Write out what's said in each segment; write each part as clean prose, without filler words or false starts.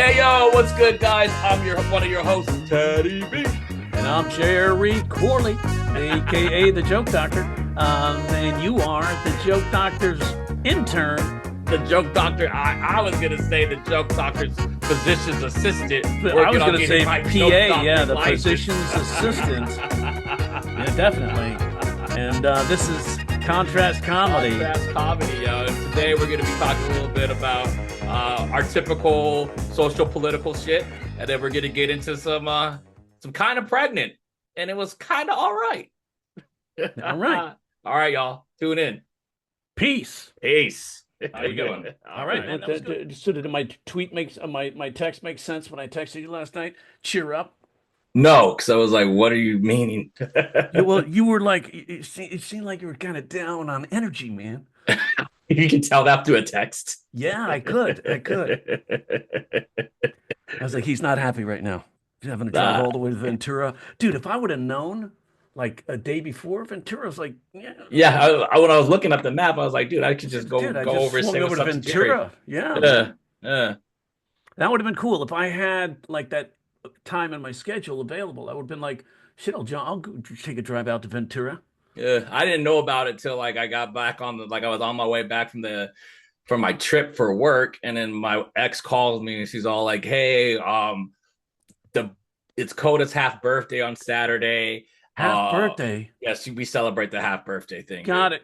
Hey, yo, what's good, guys? I'm one of your hosts, Teddy B. And I'm Jerry Corley, a.k.a. the Joke Doctor. And you are the Joke Doctor's intern. The Joke Doctor. I was going to say the Joke Doctor's physician's assistant. I was going to say PA, yeah, the physician's assistant. Yeah, definitely. And this is Contrast Comedy. Contrast Comedy, yo. And today we're going to be talking a little bit about our typical social political shit. And then we're going to get into some kind of pregnant. And it was kind of all right. All right. All right, y'all. Tune in. Peace. How you doing? All right. So did my tweet makes my text make sense when I texted you last night? Cheer up. No, because I was like, what are you meaning? Well, you were like, it seemed like you were kind of down on energy, man. You can tell that through a text. Yeah, I could. I was like, he's not happy right now. He's having to drive all the way to Ventura. Dude, if I would have known like a day before, Ventura was like, yeah. When I was looking at the map, I was like, dude, I could just go over and say over to Ventura. Yeah. That would have been cool if I had like that time in my schedule available. I would have been like, shit, I'll go take a drive out to Ventura. Yeah, I didn't know about it till like I got back on I was on my way back from my trip for work, and then my ex calls me and she's all like, "Hey, it's Coda's half birthday on Saturday. Half birthday? Yes, we celebrate the half birthday thing. Got it.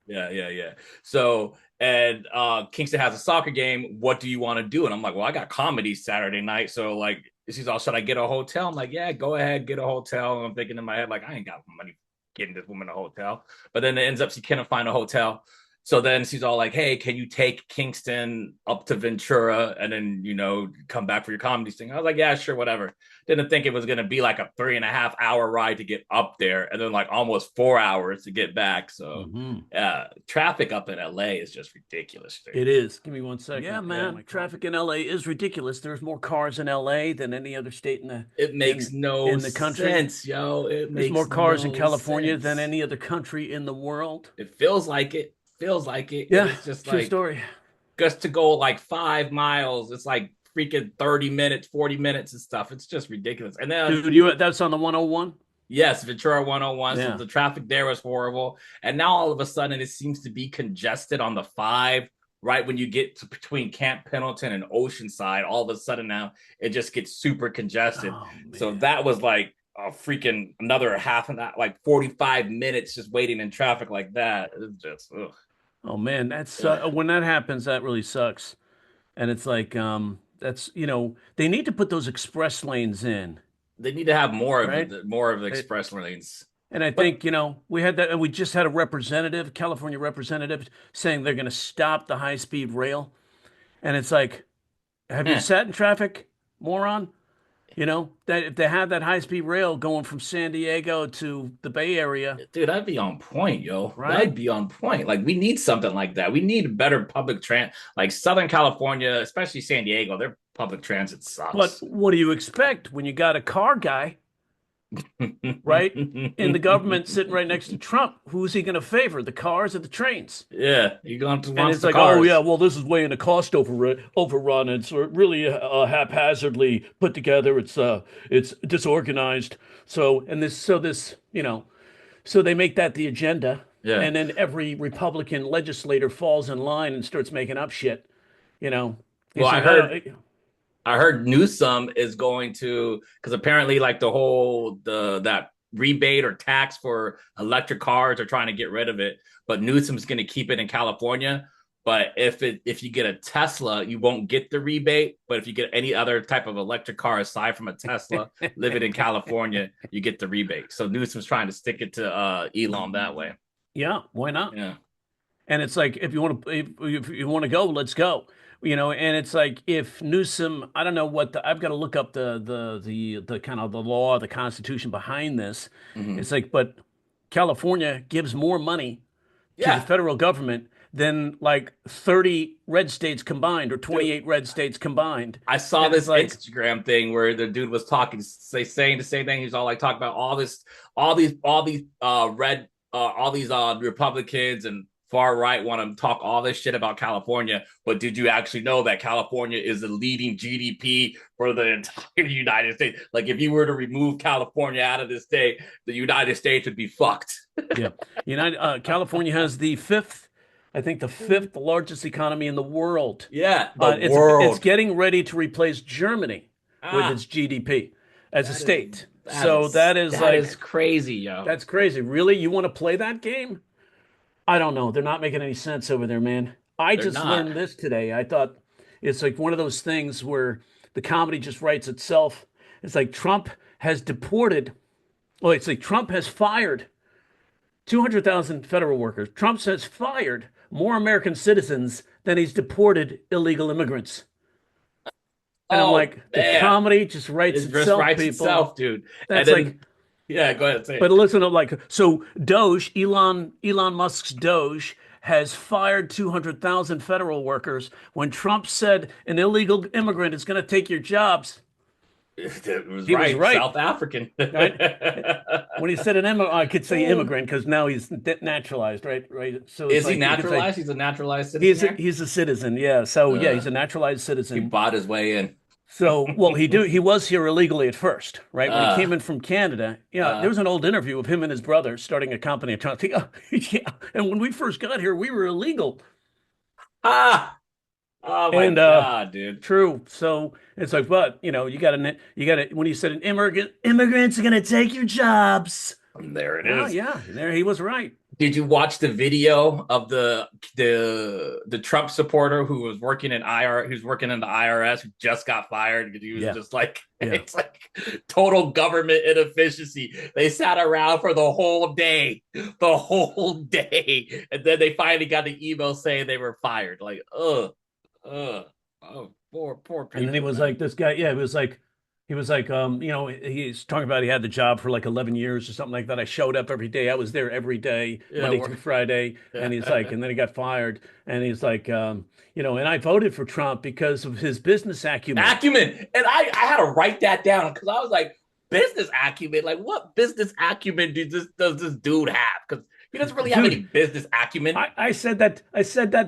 Yeah. So and Kingston has a soccer game. What do you want to do?" And I'm like, "Well, I got comedy Saturday night, so like." She's all, "Should I get a hotel?" I'm like, "Yeah, go ahead, get a hotel." And I'm thinking in my head, like, I ain't got money getting this woman a hotel. But then it ends up she couldn't find a hotel. So then she's all like, "Hey, can you take Kingston up to Ventura and then, come back for your comedy thing?" I was like, "Yeah, sure, whatever." Didn't think it was going to be like a 3.5 hour ride to get up there and then like almost 4 hours to get back. So traffic up in LA is just ridiculous. Dude. It is. Give me 1 second. Yeah, man. Traffic in LA is ridiculous. There's more cars in LA than any other state in the country. Sense, yo. There's more cars in California than any other country in the world. It feels like it. Yeah, it's just true like story. Just to go like 5 miles, it's like freaking 30 minutes, 40 minutes and stuff. It's just ridiculous. And then that's on the 101? Yes, Ventura 101. Yeah. So the traffic there was horrible. And now all of a sudden it seems to be congested on the 5 right when you get to between Camp Pendleton and Oceanside. All of a sudden now it just gets super congested. So that was like a freaking another half an hour, like 45 minutes just waiting in traffic like that. It's just oh man, that's when that happens, that really sucks. And it's like that's they need to put those express lanes in. They need to have more of the express lanes. And I think we had that, and we just had a California representative, saying they're going to stop the high-speed rail. And it's like, have you sat in traffic, moron? That if they had that high-speed rail going from San Diego to the Bay Area, dude, that'd be on point, yo. Right? That'd be on point. Like, we need something like that. We need better public transit. Like Southern California, especially San Diego, their public transit sucks. But what do you expect when you got a car guy, right, in the government sitting right next to Trump? Who's he going to favor, the cars or the trains? Yeah, you're going to want and it's the like, cars. Oh yeah, well, this is way in a cost overrun. It's really haphazardly put together. It's disorganized. So they make that the agenda, and then every Republican legislator falls in line and starts making up shit. Well, I heard Newsom is going to, because apparently like that rebate or tax for electric cars are trying to get rid of it, but Newsom's going to keep it in California. But if you get a Tesla, you won't get the rebate. But if you get any other type of electric car aside from a Tesla, living in California, you get the rebate. So Newsom's trying to stick it to Elon that way. Yeah, why not? Yeah. And it's like, if you want to go, let's go. And it's like, if Newsom, I don't know I've got to look up the kind of the law, the Constitution behind this. Mm-hmm. It's like, but California gives more money to the federal government than like 30 red states combined or 28 red states combined. I saw this Instagram thing where the dude was saying the same thing. He's all like talking about all these Republicans and far right want to talk all this shit about California, but did you actually know that California is the leading GDP for the entire United States? Like, if you were to remove California out of this state, the United States would be fucked. Yeah. California has I think the fifth largest economy in the world. Yeah, the It's world. getting ready to replace Germany with Ah, its GDP as a that is state. So that is crazy, yo. that's crazy. Really? You want to play that game? I don't know. They're not making any sense over there, man. I They're just not. learned this today. I thought it's like one of those things where the comedy just writes itself. It's like Trump has deported, well, it's like Trump has fired 200,000 federal workers. Trump has fired more American citizens than he's deported illegal immigrants. And I'm Oh like, the man, comedy just writes it just itself, writes people. itself, dude. And That's like, then, yeah, go ahead, say but it. listen to like, so Elon Musk's Doge has fired 200,000 federal workers when Trump said an illegal immigrant is going to take your jobs. It was He was right, right, South African. right? When he said an immigrant, I could say immigrant because now he's naturalized, right? Right. So it's Is he like you could say naturalized? He's a naturalized citizen there. he's a citizen. Yeah. So yeah, he's Uh, a naturalized he citizen. bought his way in. So, well, he was here illegally at first, right? When he Uh, came in from Canada, yeah, there uh, was an old interview of him and his brother starting a company in Toronto. Oh, yeah, and when we first got here, we were illegal. ah, oh my And God, dude. true. So it's like, but you got to when he said an immigrants are gonna take your jobs. There it Oh is. yeah, there he was right. Did you watch the video of the Trump supporter who was working in who's working in the IRS, who just got fired because he was Yeah, just like, yeah. it's like total government inefficiency. They sat around for the whole day, and then they finally got the email saying they were fired. Like, oh, poor And then he people, was man. like, this guy, yeah, he was like, he's talking about he had the job for like 11 years or something like that. I showed up every day. I was there every day, Yeah, Monday through Friday. And he's like, and then he got fired. And he's like, and I voted for Trump because of his business acumen. acumen. And I had to write that down because I was like, business acumen. Like, what business acumen does this dude have? Because he doesn't really have any Dude, business acumen. I said that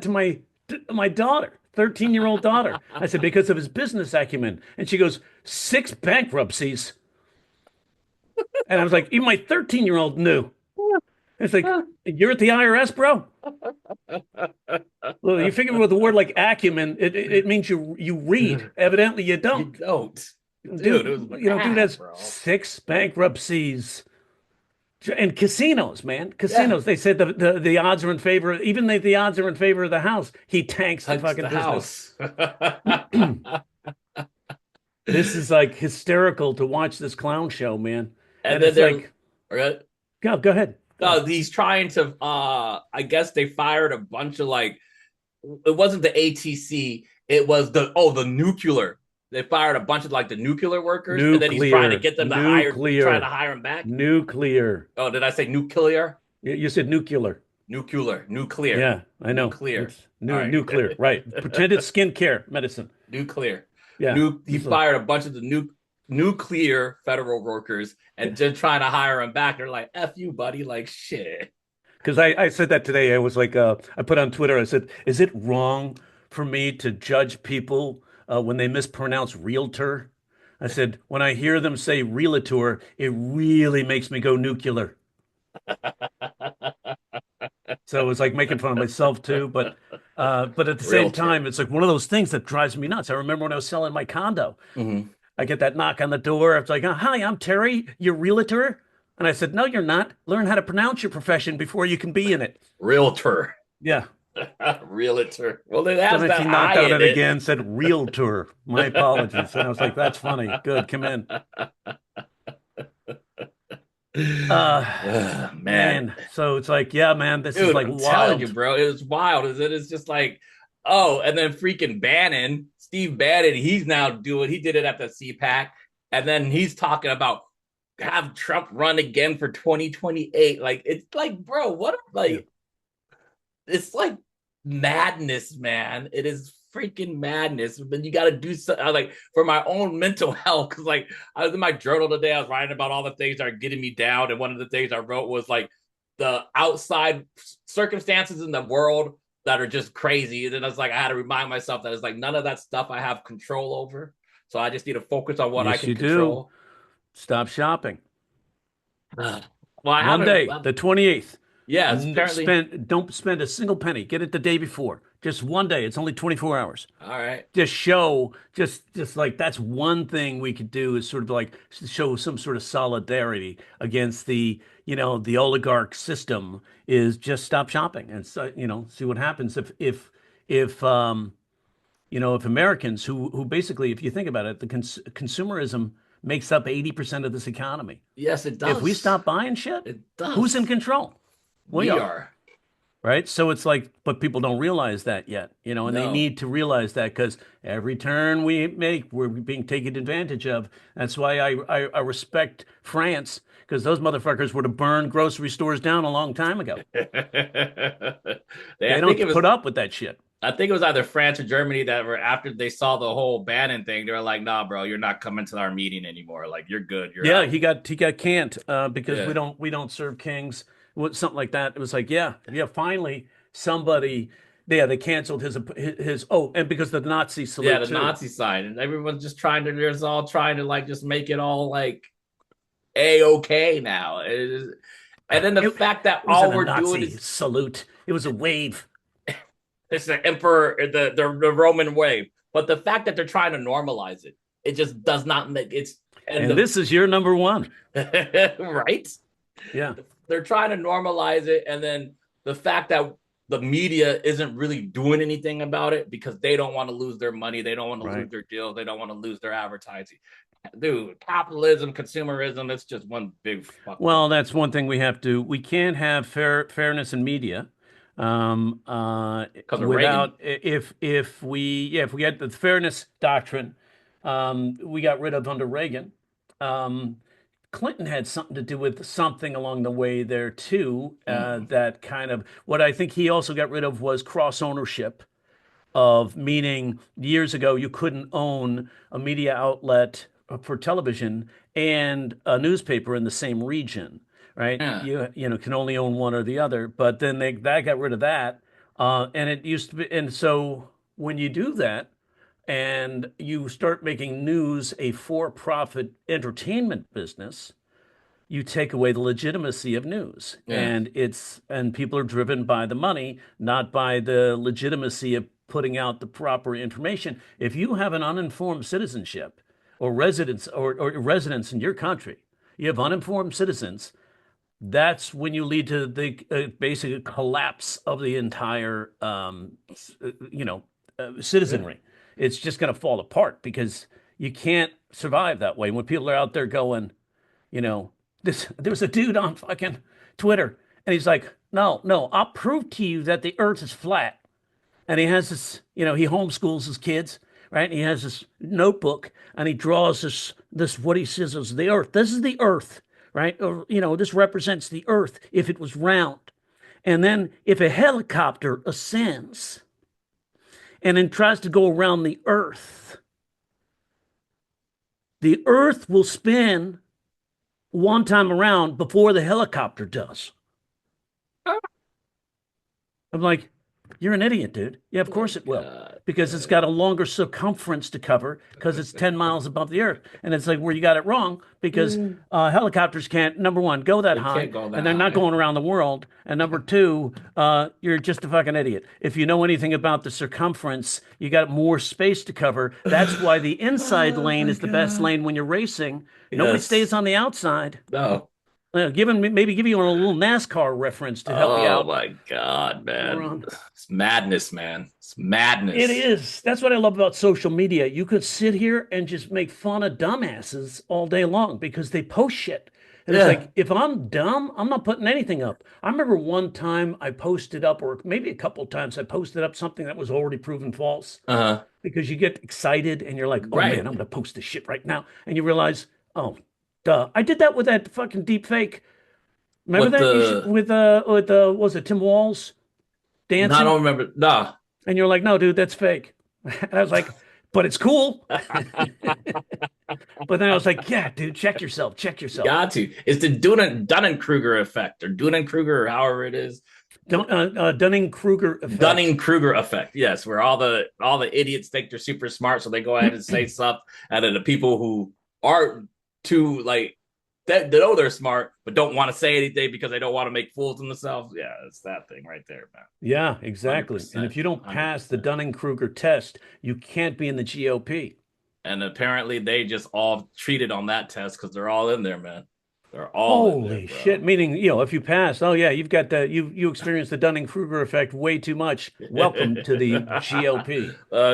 to my daughter, 13-year-old daughter. I said, because of his business acumen. And she goes, 6 bankruptcies. And I was like, even my 13-year-old knew. It's like, you're at the IRS, bro. Well, you figure with a word like acumen, it means you read. Evidently, you You don't. don't, dude. It was Dude bad, has bro. 6 bankruptcies and casinos, man. Yeah, Casinos. They said the odds are in favor. Even the odds are in favor of the house. He tanks the touch fucking the business. house. This is like hysterical to watch this clown show, man. And And then it's they're like, right. go ahead, go ahead. He's trying to. I guess they fired a bunch of like. It wasn't the ATC. It was the nuclear. They fired a bunch of like the nuclear workers, and then he's trying to Nuclear, get them to trying to nuclear, hire him back. nuclear. Oh, did I say nuclear? You said nuclear. Nuclear, Yeah, I know. nuclear. It's All right, nuclear, right? Pretended skincare medicine. nuclear. Yeah. He fired a bunch of the nuclear federal workers, and just trying to hire him back. They're like, "F you, buddy." Like shit. Because I said that today. I was like, I put on Twitter, I said, is it wrong for me to judge people when they mispronounce realtor? I said, when I hear them say realtor, it really makes me go nuclear. So it was like making fun of myself too, but at the same Realtor. time, it's like one of those things that drives me nuts. I remember when I was selling my condo, Mm-hmm. I get that knock on the door. It's like, hi, I'm Terry, your realtor. And I said, no, you're not. Learn how to pronounce your profession before you can be in it. Realtor. Yeah. Realtor. Well, it So has then she that knocked I on in it it. again, said realtor. My apologies. And I was like, that's funny. Good, come in. Uh Man, man. So it's like, yeah, man, this is dude, like I'm telling you, wild. bro, it was wild. Is it? It's just like, oh, and then freaking Bannon, Steve Bannon, he did it at the CPAC, and then he's talking about have Trump run again for 2028. Like, it's like, bro, Yeah. it's like madness, man. It is freaking madness. But you got to do something like for my own mental health. Cause like I was in my journal today, I was writing about all the things that are getting me down. And one of the things I wrote was like, the outside circumstances in the world that are just crazy. And then it's like I had to remind myself that it's like none of that stuff I have control over. So I just need to focus on what I Yes, can you do. control. Stop shopping. Well, I haven't. Monday, the 28th. Yes, apparently. Don't spend a single penny. Get it the day before. Just one day. It's only 24 hours. All right. Just like that's one thing we could do is sort of like show some sort of solidarity against the oligarch system is just stop shopping and so, see what happens if Americans who basically, if you think about it, the consumerism makes up 80% of this economy. Yes, it If we does. stop buying shit, It who's in does. control? We We are, are. right? So it's like, but people don't realize that yet, and they No. need to realize that because every turn we make, we're being taken advantage of. That's why I respect France because those motherfuckers would have burned grocery stores down a long time ago. They, They I think it don't was put up with that shit. I think it was either France or Germany that were after they saw the whole Bannon thing, they were like, "Nah, bro, you're not coming to our meeting anymore. Like, you're good. You're Yeah, out." he got canned because we Yeah, don't serve kings, something like that. It was like, yeah, finally somebody, yeah, they canceled his oh, and because of the Nazi yeah, salute the too. Nazi side, and everyone's just trying to. They're all trying to like just make it all like a okay now. And then the It, fact that it wasn't all a we're doing Nazi is salute. It was a wave. it's the emperor, the Roman way. But the fact that they're trying to normalize it, it just does not make it's and And this is your number one. the right. Yeah, They're trying to normalize it, and then the fact that the media isn't really doing anything about it because they don't want to lose their money, they don't want to lose right. their deals, they don't want to lose their advertising. Dude, capitalism, consumerism, it's just one big fucking Well, that's one thing we can't have fairness in media because of Reagan. without if we had the fairness doctrine we got rid of under Reagan. Um, Clinton had something to do with something along the way there too. Mm. That kind of what I think he also got rid of was cross ownership of meaning years ago you couldn't own a media outlet for television and a newspaper in the same region, right? Yeah. You can only own one or the other. But then that got rid of that, and it used to be. And so when you do that and you start making news a for-profit entertainment business, you take away the legitimacy of news Yeah. and people are driven by the money, not by the legitimacy of putting out the proper information. If you have an uninformed citizenship or residents in your country, you have uninformed citizens, that's when you lead to the basic collapse of the entire Yeah. citizenry. It's just going to fall apart because you can't survive that way when people are out there going, you know, there was a dude on fucking Twitter, and he's like, no, I'll prove to you that the Earth is flat. And he has this, he homeschools his kids, right? And he has this notebook, and he draws this what he says is the Earth. This is the Earth, right? Or this represents the Earth if it was round. And then if a helicopter ascends and then tries to go around the Earth will spin one time around before the helicopter does. I'm like, you're an idiot, dude. Yeah, of Oh my course it will. God. Because it's got a longer circumference to cover because it's 10 miles above the earth. And it's like where you got it wrong because helicopters can't, number one, go that They high, can't go and that they're not high. going around the world. And number two, you're just a fucking idiot. If you know anything about the circumference, you got more space to cover. That's why the inside Oh lane my is the best God. lane when you're racing. Nobody stays Yes. on the outside. No. Maybe give you a little NASCAR reference to help you Oh out, my God, man. moron. It's madness, man. It's It madness. is. That's what I love about social media. You could sit here and just make fun of dumbasses all day long because they post shit. And it's Yeah. like, if I'm dumb, I'm not putting anything up. I remember one time I posted up, or maybe a couple of times I posted up something that was already proven false Uh-huh. because you get excited and you're like, oh man, Right. I'm going to post this shit right now. And you realize, oh, duh. I did that with that fucking deep fake. Remember With that? You should, the what was it Tim Walls no, I dancing? don't remember. No. And you're like, no, dude, that's fake. And I was like, but it's cool. But then I was like, yeah, dude, check yourself, check You yourself. got to. It's the Dunning-Kruger effect or Dunning-Kruger or however it is. Dunning-Kruger effect. Dunning-Kruger effect. Yes, where all the idiots think they're super smart, so they go ahead and say stuff, and then the people who aren't too like that know they're smart but don't want to say anything because they don't want to make fools of themselves. Yeah, it's that thing right there, man. Yeah, one Hundred exactly. And percent, if you don't one hundred pass the percent. Dunning-Kruger test, you can't be in the GOP. And apparently they just all treated on that test because they're all in there, man. They're all in there, Holy shit. bro. Meaning, if you pass, oh yeah, you've got you experienced the Dunning-Kruger effect way too much. Welcome to the GOP.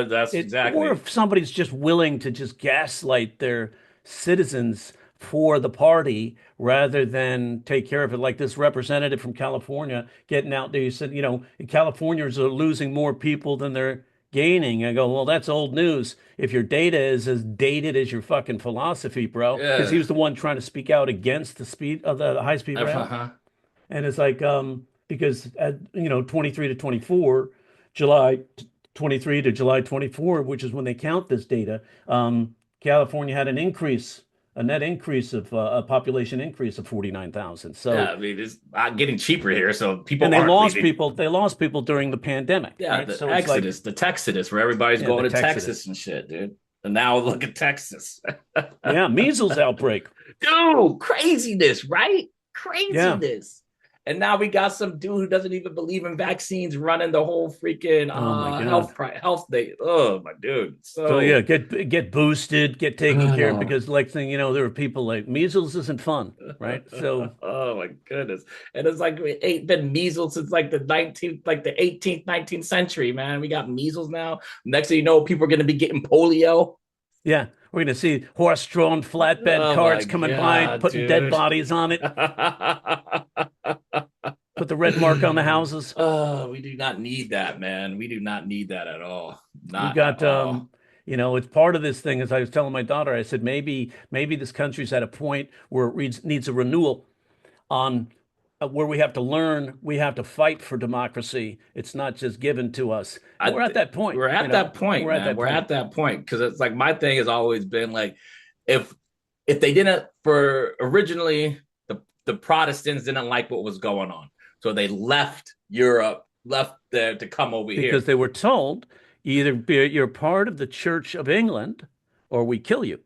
That's Or exactly. if somebody's just willing to just gaslight their citizens for the party rather than take care of it, like this representative from California getting out there. You said, Californians are losing more people than they're gaining. I go, well, that's old news. If your data is as dated as your fucking philosophy, bro, because he Yeah. was the one trying to speak out against the speed of the high speed rail. Uh-huh. And it's like, because at, 23 to 24, July 23 to July 24, which is when they count this data, California had a net increase of a population increase of 49,000. Yeah, So, I mean, it's not getting cheaper here, so and people aren't leaving. they lost people during the pandemic, Yeah, right? the So it's like, Exodus, the Texodus, where everybody's yeah, the going to Texas. Texas and shit, dude. And now look at Texas. Yeah, measles outbreak. Dude, craziness, right? Yeah. Craziness. And now we got some dude who doesn't even believe in vaccines running the whole freaking Oh my God. health day. Oh my dude. So yeah, So get boosted, get taken care of oh, because like thing, there are people like measles isn't fun, right? So oh my goodness. And it's like it ain't been measles since like the 19th, like the 18th, 19th century, man. We got measles now. Next thing you know, people are gonna be getting polio. yeah, we're gonna see horse-drawn flatbed Oh my carts coming by, god, putting dead dude. bodies on it, put the red mark on the houses. Oh, we do not need that, man. We do not need that at all. We Not at got all. it's part of this thing. As I was telling my daughter, I said maybe this country's at a point where needs a renewal on where we have to learn, we have to fight for democracy. It's not just given to us. And I we're at th- that point, we're at that point, we're at man. that We're point. at that point because it's like my thing has always been like, if if they didn't for originally the Protestants didn't like what was going on, so they left Europe, left there to come over Because here. they were told you're part of the Church of England or we kill you.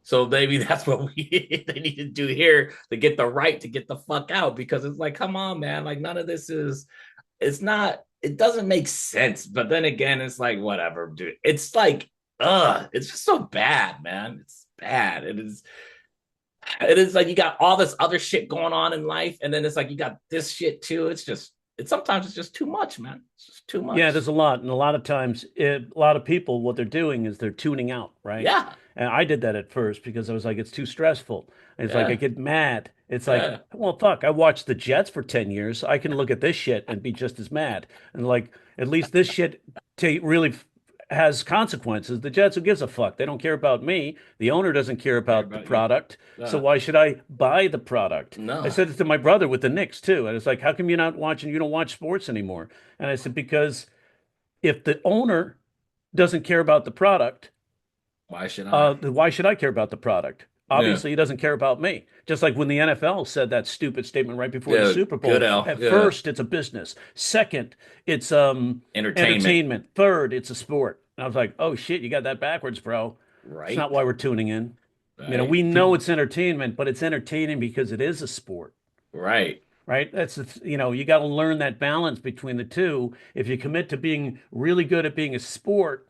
So maybe that's what they need to do here to get the right to get the fuck out because it's like, come on, man, like none of this is it's not it doesn't make sense. But then again, it's like whatever, dude. It's like, it's just so bad, man. It's bad. It is like you got all this other shit going on in life, and then it's like you got this shit too. It's sometimes it's just too much, man. It's just too Yeah, much. there's a lot, and a lot of times, a lot of people, what they're doing is they're tuning out, right? Yeah, And I did that at first because I was like, it's too stressful. It's like I yeah, get mad. It's like, yeah. well, fuck, I watched the Jets for 10 years. I can look at this shit and be just as mad. And like, at least this shit really has consequences. The Jets, who gives a fuck? They don't care about me. The owner doesn't care Care about the about you. product. So Uh, why should I buy the product? I no. said it to my brother with the Knicks too. And it's like, how come you don't watch sports anymore? And I said, because if the owner doesn't care about the product, Why should I? then why should I care about the product? Yeah, Obviously, he doesn't care about me. Just like when the NFL said that stupid statement right before the yeah. Super Good Bowl. L. At Yeah. first, it's a business. Second, it's Entertainment. entertainment. Third, it's a sport. And I was like, oh shit, you got that backwards, bro. It's not Right. why we're tuning in. Right. We know People. it's entertainment, but it's entertaining because it is a sport, Right. right? You got to learn that balance between the two. If you commit to being really good at being a sport,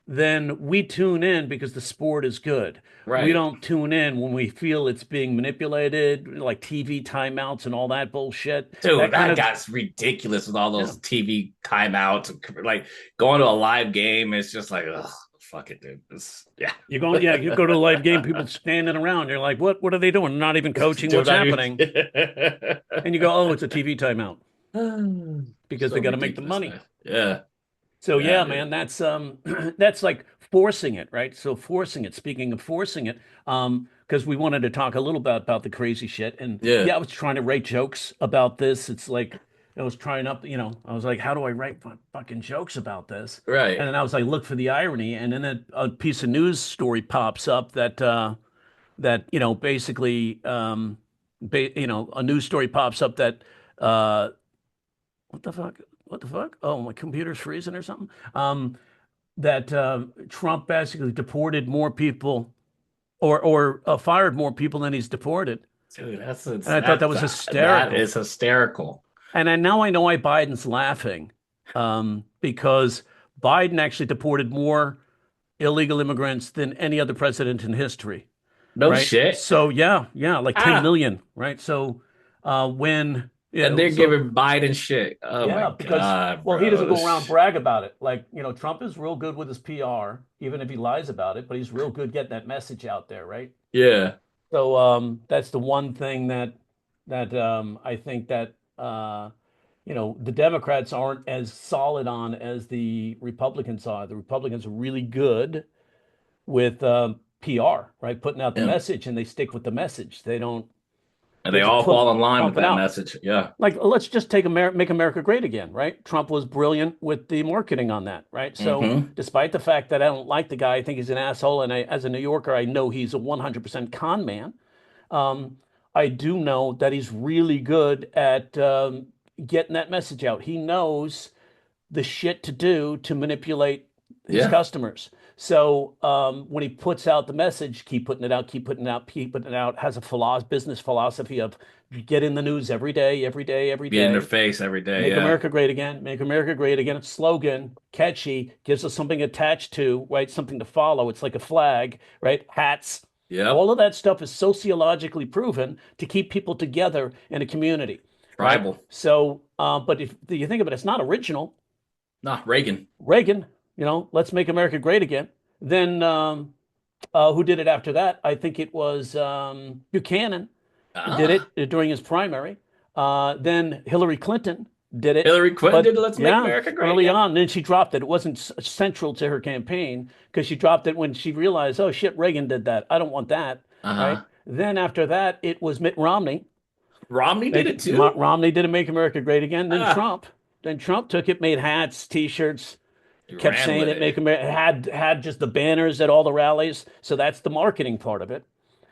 then we tune in because the sport is good. We Right. don't tune in when we feel it's being manipulated, like TV timeouts and all that bullshit. Dude, That kind that of, got ridiculous with all yeah. those TV timeouts. Like going to a live game, it's just like, ugh, fuck it, dude. Yeah. Yeah, you go to a live game, people standing around. You're like, what are they doing? Not even coaching. Dude, What's not happening? even- And you go, oh, it's a TV timeout because So they got to make the ridiculous, money. man. Yeah. So Yeah, yeah, dude. man, that's that's like forcing it, right? So forcing it. Speaking of forcing it, because we wanted to talk a little about the crazy shit, and Yeah. yeah, I was trying to write jokes about this. It's like I was trying up, I was like, how do I write fucking jokes about this? And Right. then I was like, look for the irony, and then a piece of news story pops up that basically a news story pops up that uh, what the fuck? What the fuck? Oh, my computer's freezing or something. That Trump basically deported more people or fired more people than he's deported. Dude, And I thought that was that hysterical. is hysterical. And now I know why Biden's laughing, because Biden actually deported more illegal immigrants than any other president in history, No right? shit. So yeah, like 10 Ah, million, right? So when and they're so giving Biden shit. Oh my yeah, because God, well, he doesn't bro. go around brag about it. Like, Trump is real good with his PR, even if he lies about it, but he's real good getting that message out there, right? Yeah. So that's the one thing that I think that the Democrats aren't as solid on as the Republicans are. The Republicans are really good with PR, right? Putting out the Yeah. message, and they stick with the message. And They they just all fall in line with pump it that out. message. Yeah. Like, let's just take Make America Great Again, right? Trump was brilliant with the marketing on that, right? So, Mm-hmm. despite the fact that I don't like the guy, I think he's an asshole, and as a New Yorker, I know he's a 100% con man. Um, I do know that he's really good at getting that message out. He knows the shit to do to manipulate his Yeah. customers. So when he puts out the message, keep putting it out, keep putting it out, keep putting it out, has a business philosophy of get in the news every day, every day, every Be in their day. face every day. Make Yeah. America great again. Make America great again. It's slogan, catchy, gives us something attached to, right? Something to follow. It's like a flag, right? Hats. Yep. All of that stuff is sociologically proven to keep people together in a community, right? Tribal. So, but if you think of it, it's not original. Nah, Reagan. Reagan, let's make America great again. Then who did it after that? I think it was Buchanan did Ah. it during his primary. Then Hillary Clinton did it, Hillary Clinton but did Let's Make yeah, America Great early Again. on. Then she dropped it. It wasn't central to her campaign because she dropped it when she realized, oh shit, Reagan did that. I don't want that, right? Uh-huh. Then after that, it was Mitt Romney. Romney did it too. Romney did it, Make America Great Again. Then Ah, Trump. Then Trump took it, made hats, T-shirts, he kept ran saying with it, it. make America had just the banners at all the rallies. So that's the marketing part of it,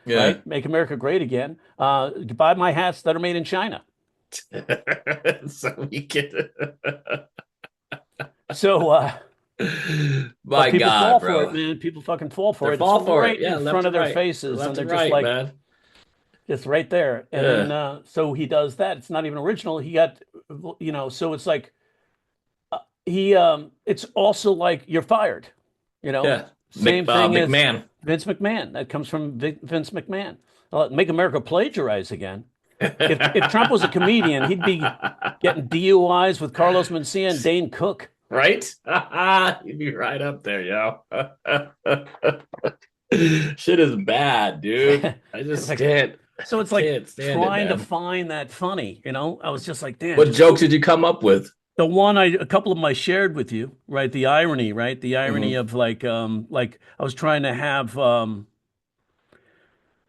Yeah. right? Make America great again. Buy my hats that are made in China. So we can. So, but My people God, fall for it, bro. man. People fucking fall They for it. It's fall for it. right Yeah, in left front of and their right. faces, and Left they're and just right, like, man. just right there. And then, Yeah. so he does that. It's not even original. He got, so it's like it's also like you're fired, you know. Yeah. Same thing as McMahon. Vince McMahon. That comes from Vince McMahon. Make America plagiarize again. If Trump was a comedian, he'd be getting DUIs with Carlos Mencia and Dane Cook. Right? You'd be right up there, yo. Shit is bad, dude. I just Like, so it's like can't stand it, trying to man. find that funny, I was just like, damn, What just jokes did you come up with? a couple of them I shared with you, right? The irony, right? The irony Hmm. of like I was trying to have I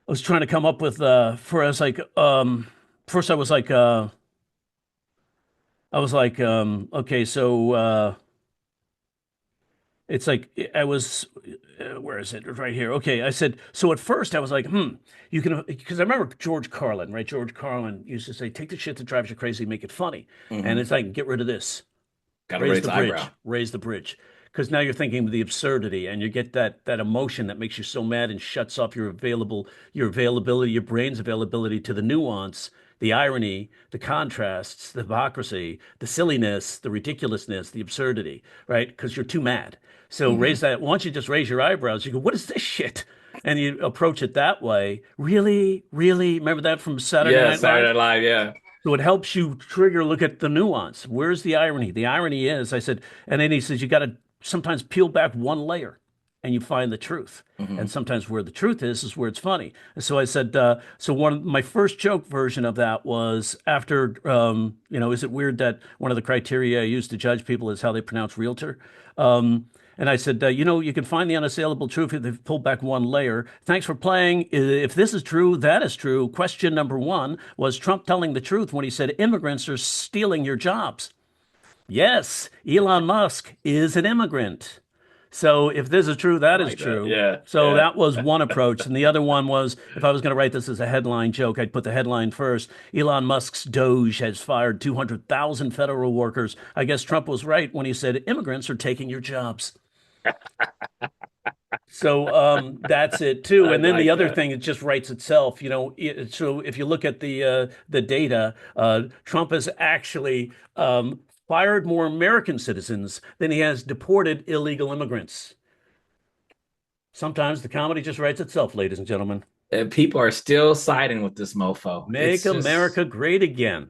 was trying to come up with for us like first I was like okay, so it's like I was where is it? Right here. Okay, I said so at first I was like, you can because I remember George Carlin, right? George Carlin used to say, take the shit that drives you crazy, make it funny. And Hmm. it's like, get rid of this. Gotta raise the eyebrow. Raise the bridge. Because now you're thinking of the absurdity and you get that emotion that makes you so mad and shuts off your availability, your brain's availability to the nuance, the irony, the contrasts, the hypocrisy, the silliness, the ridiculousness, the absurdity, right? Because you're too mad. So Hmm. raise that. Once you just raise your eyebrows, you go, what is this shit? And you approach it that way. Really? Really? Remember that from Saturday Yeah, Night Saturday Live? Night Live, yeah. So it helps you trigger, look at the nuance. Where's the irony? The irony is, I said, and then he says, you got to sometimes peel back one layer and you find the truth. And Hmm. sometimes where the truth is where it's funny. And so I said, so my first joke version of that was after, is it weird that one of the criteria I use to judge people is how they pronounce realtor? And I said, you know, you can find the unassailable truth if they've pulled back one layer. Thanks for playing. If this is true, that is true. Question number one, was Trump telling the truth when he said immigrants are stealing your jobs? Yes, Elon Musk is an immigrant. So if this is true, I that is like that. true. Yeah, So yeah. that was one approach. And the other one was if I was going to write this as a headline joke, I'd put the headline first. Elon Musk's Doge has fired 200,000 federal workers. I guess Trump was right when he said immigrants are taking your jobs. So that's it too. I And then the like other that. thing, it just writes itself. You know, so if you look at the data, Trump has actually fired more American citizens than he has deported illegal immigrants. Sometimes the comedy just writes itself, ladies and gentlemen. And people are still siding with this mofo. Make It's just America great again.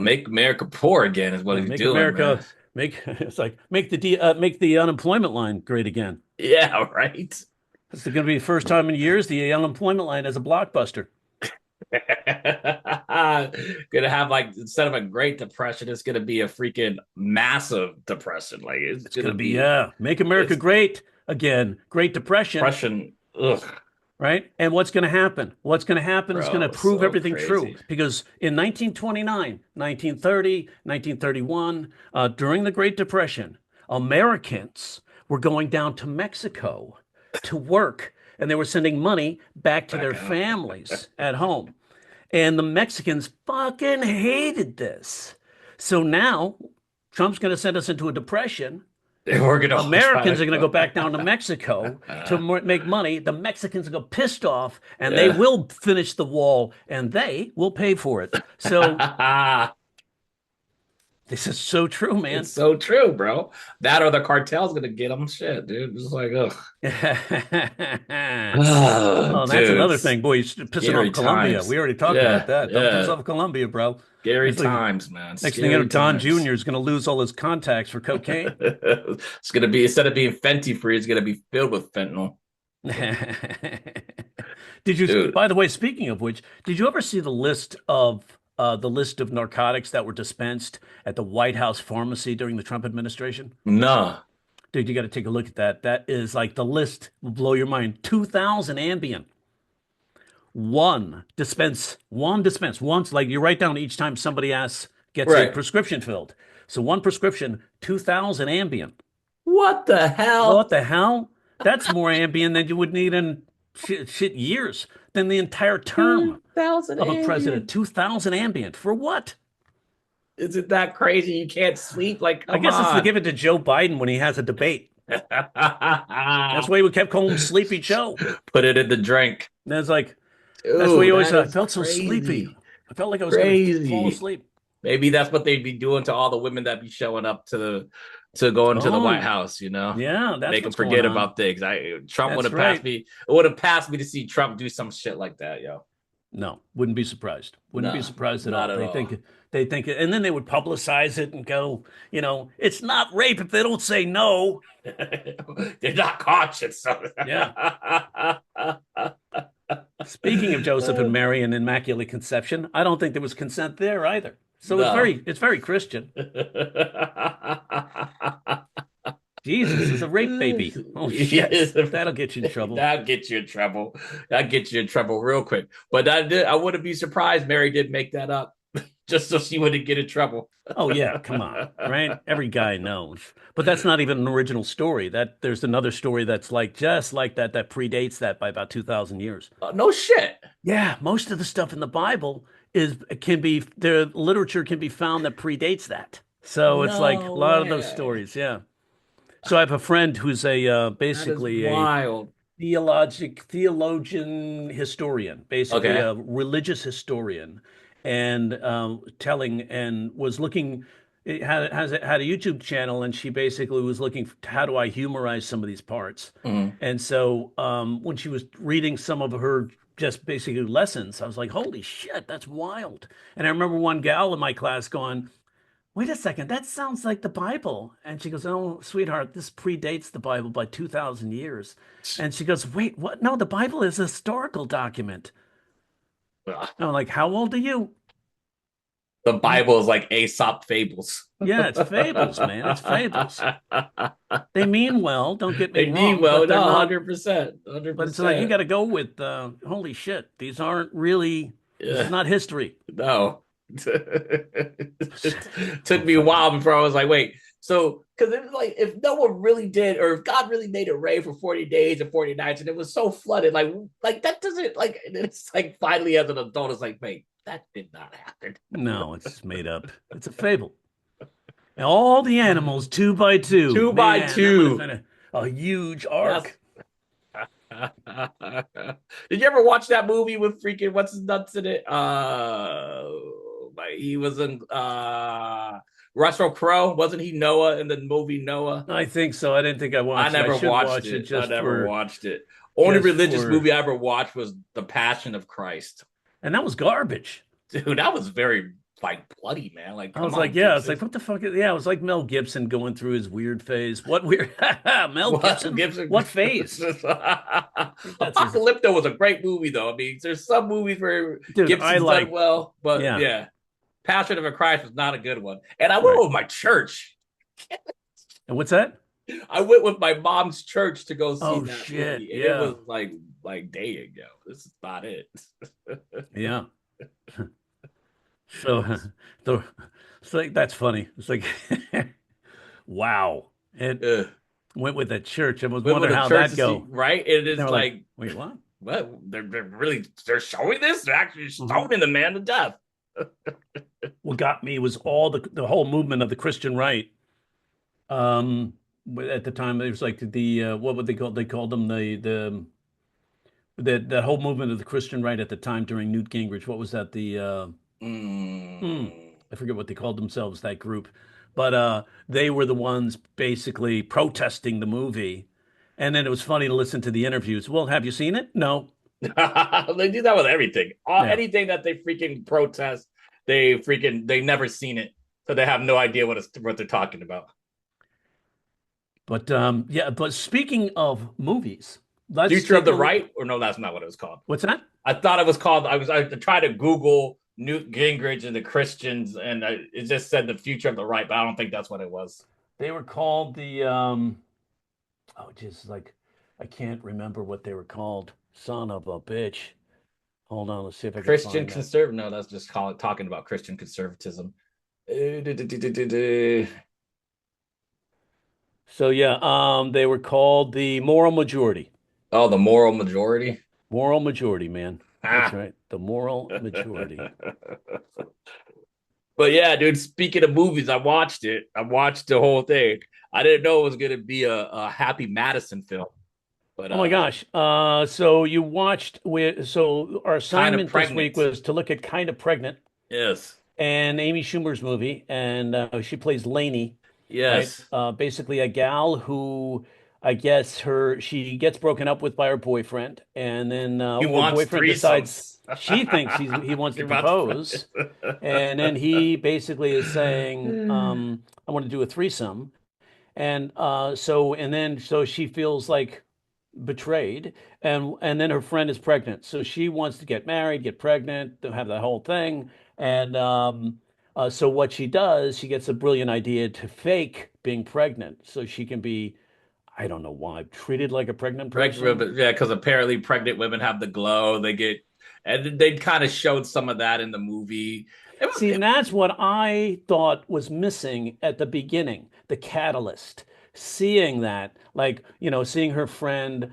make America poor again is what Yeah, he's make doing, man. America make it's like make the unemployment line great again. Yeah, right. It's going to be the first time in years the unemployment line as a blockbuster. Gonna have like instead of a Great Depression, it's gonna be a freaking massive depression. Like it's It's going gonna to be, be yeah, make America it's great again. Great Depression, depression. Ugh, right? And what's going to happen? What's going to happen is going to bro, prove so everything true crazy. because in 1929, 1930, 1931, during the Great Depression, Americans were going down to Mexico to work and they were sending money back to their Back out. families at home. And the Mexicans fucking hated this. So now Trump's going to send us into a depression. We're gonna all try Americans to are going to go back down to Mexico to make money. The Mexicans will go pissed off and they yeah. will finish the wall and they will pay for it. So this is so true, man. It's so true, bro. That or the cartel's gonna get them. Shit, dude. It's like, ugh. Oh, Oh, that's dude, another thing. Boy, you're pissing scary off Colombia. times. We already talked about Yeah, that. Don't piss yeah. off Colombia, bro. Scary Next thing, times, man. next thing you know, Scary Don times. Jr. is going to lose all his contacts for cocaine. It's gonna be instead of being Fenty free, it's gonna be filled with fentanyl. Did you, Dude, by the way, speaking of which, did you ever see the list of narcotics that were dispensed at the White House pharmacy during the Trump administration? nah. Dude, you got to take a look at that. That is like the list will blow your mind. 2,000 Ambien. One dispense, once, like you write down each time somebody asks, gets a Right. prescription filled. So one prescription, 2,000 Ambien. What the What hell? the hell? That's more Ambien than you would need in shit years than the entire term 2,000 of a president. Ambien. 2,000 Ambien. For what? Is it that crazy? You can't sleep? Like, I come guess it's to on. give it to Joe Biden when he has a debate. That's why we kept calling him Sleepy Joe. Put it in the drink. And it's like, that's why he Dude, always that said, I is felt so sleepy. crazy. I felt like I was going to fall Crazy. asleep. Maybe that's what they'd be doing to all the women that be showing up to go into the White Oh, House, you know? yeah, that's Make them what's going forget on. about things. Trump would That's have passed right. me. It would have passed me to see Trump do some shit like that, yo. No, wouldn't be surprised. Wouldn't be No, surprised at not all. at all. They think, and then they would publicize it and go, you know, it's not rape if they don't say no. They're not conscious. So. Yeah. Speaking of Joseph and Mary and Immaculate Conception, I don't think there was consent there either. So No. it's very Christian. Jesus is a rape baby. Oh shit. That'll get you in trouble. That'll get you in trouble. That'll get you in trouble real quick. But I wouldn't be surprised Mary did make that up just so she wouldn't get in trouble. Oh yeah, come on, right? Every guy knows. But that's not even an original story. That there's another story that's like just like that predates that by about 2,000 years. No shit. Yeah, most of the stuff in the Bible the literature can be found that predates that. So it's like a No lot of those way. stories, yeah. So I have a friend who's a That is basically a wild. theologian historian, basically Okay. a religious historian, and telling and was looking. It had a YouTube channel, and she basically was looking for how do I humorize some of these parts. Mhm. And so when she was reading some of her just basically lessons, I was like, "Holy shit, that's wild!" And I remember one gal in my class going, wait a second, that sounds like the Bible. And she goes, oh, sweetheart, this predates the Bible by 2,000 years. And she goes, wait, what? No, the Bible is a historical document. Ugh. I'm like, how old are you? The Bible is like Aesop fables. Yeah, it's fables, man. It's fables. They mean well, don't get me They mean wrong, well, but they're no, not. 100%, But it's like you 100%. got to go with holy shit. These aren't really. This is Yeah, not history. no. It So took me a fucking. while before I was like, wait. So, because it was like, if no one really did, or if God really made it rain for 40 days and 40 nights, and it was so flooded, like that doesn't like. It's like finally as an adult, it's like, wait, that did not happen. No, it's made up. It's a fable. And all the animals, two by two. Two by Man, that must have two. been a huge That's. arc. Did you ever watch that movie with freaking what's his nuts in it? He was in Russell Crowe. Wasn't he Noah in the movie Noah? I think so. I didn't think I I watched it. I never should watched watch it it. I never watched it. Only just religious for, movie I ever watched was The Passion of Christ. and that was garbage. Dude, that was very like bloody, man. Like, I come was like, on, yeah, it's Gibson. like, what the fuck? Yeah, it was like Mel Gibson going through his weird phase. What weird? Mel What Gibson? Gibson? What phase? I think that's his. Apocalypto was a great movie, though. I mean, there's some movies where Dude, I Gibson's done like, well, but yeah, yeah, Passion of a Christ was not a good one. And I went right. with my church. And what's that? I went with my mom's church to go see Oh that shit, movie, and it yeah, was like, there you go. This is not it. yeah. So, the, it's like that's funny. It's like, wow, it Ugh. went with the church. I was Went with wondering a how church that to see, go. right? And And they it's were like, like, wait, what? what? They're showing this? They're actually Mhm. stoning the man to death. What got me was all the whole movement of the Christian right. Um, at the time, it was like what would they call? They called them that whole movement of the Christian right at the time during Newt Gingrich. What was that? Mm. I forget what they called themselves, that group, but they were the ones basically protesting the movie. And then it was funny to listen to the interviews. Well, have you seen it? No. They do that with everything. Yeah. Anything that they freaking protest, they never seen it, so they have no idea what they're talking about. But yeah, but speaking of movies, let's Future of take the a Right, or no, that's not what it was called. what's that? I thought it was called. I tried to Google Newt Gingrich and the Christians, and it just said the Future of the Right, but I don't think that's what it was. They were called the oh just like I can't remember what they were called. Son of a bitch. Hold on, let's see if I can Christian find that. conservative. No, that's just talking about Christian conservatism. Oh, So yeah, they were called the moral majority. the moral majority. Moral majority, man. That's Ah. right. The moral majority. But yeah, dude, speaking of movies, I watched it. I watched the whole thing. I didn't know it was gonna be a Happy Madison film, but Oh my gosh. So you watched so our Kind of assignment this week Pregnant. was to look at Kind of Pregnant Yes. and Amy Schumer's movie, and she plays Lainey, right? Yes. Basically a gal who I guess she gets broken up with by her boyfriend, and then He her wants boyfriend decides threesomes. she thinks he wants He to wants propose, and then he basically is saying, I want to do a threesome. And so she feels like betrayed, and then her friend is pregnant, so she wants to get married, get pregnant, to have the whole thing. And so what she does, she gets a brilliant idea to fake being pregnant so she can be, I don't know why, treated like a pregnant Pregnant person. women, yeah, because apparently pregnant women have the glow. They get, and they kind of showed some of that in the movie. It was, See, and that's what I thought was missing at the beginning, the catalyst. Seeing that, like, seeing her friend,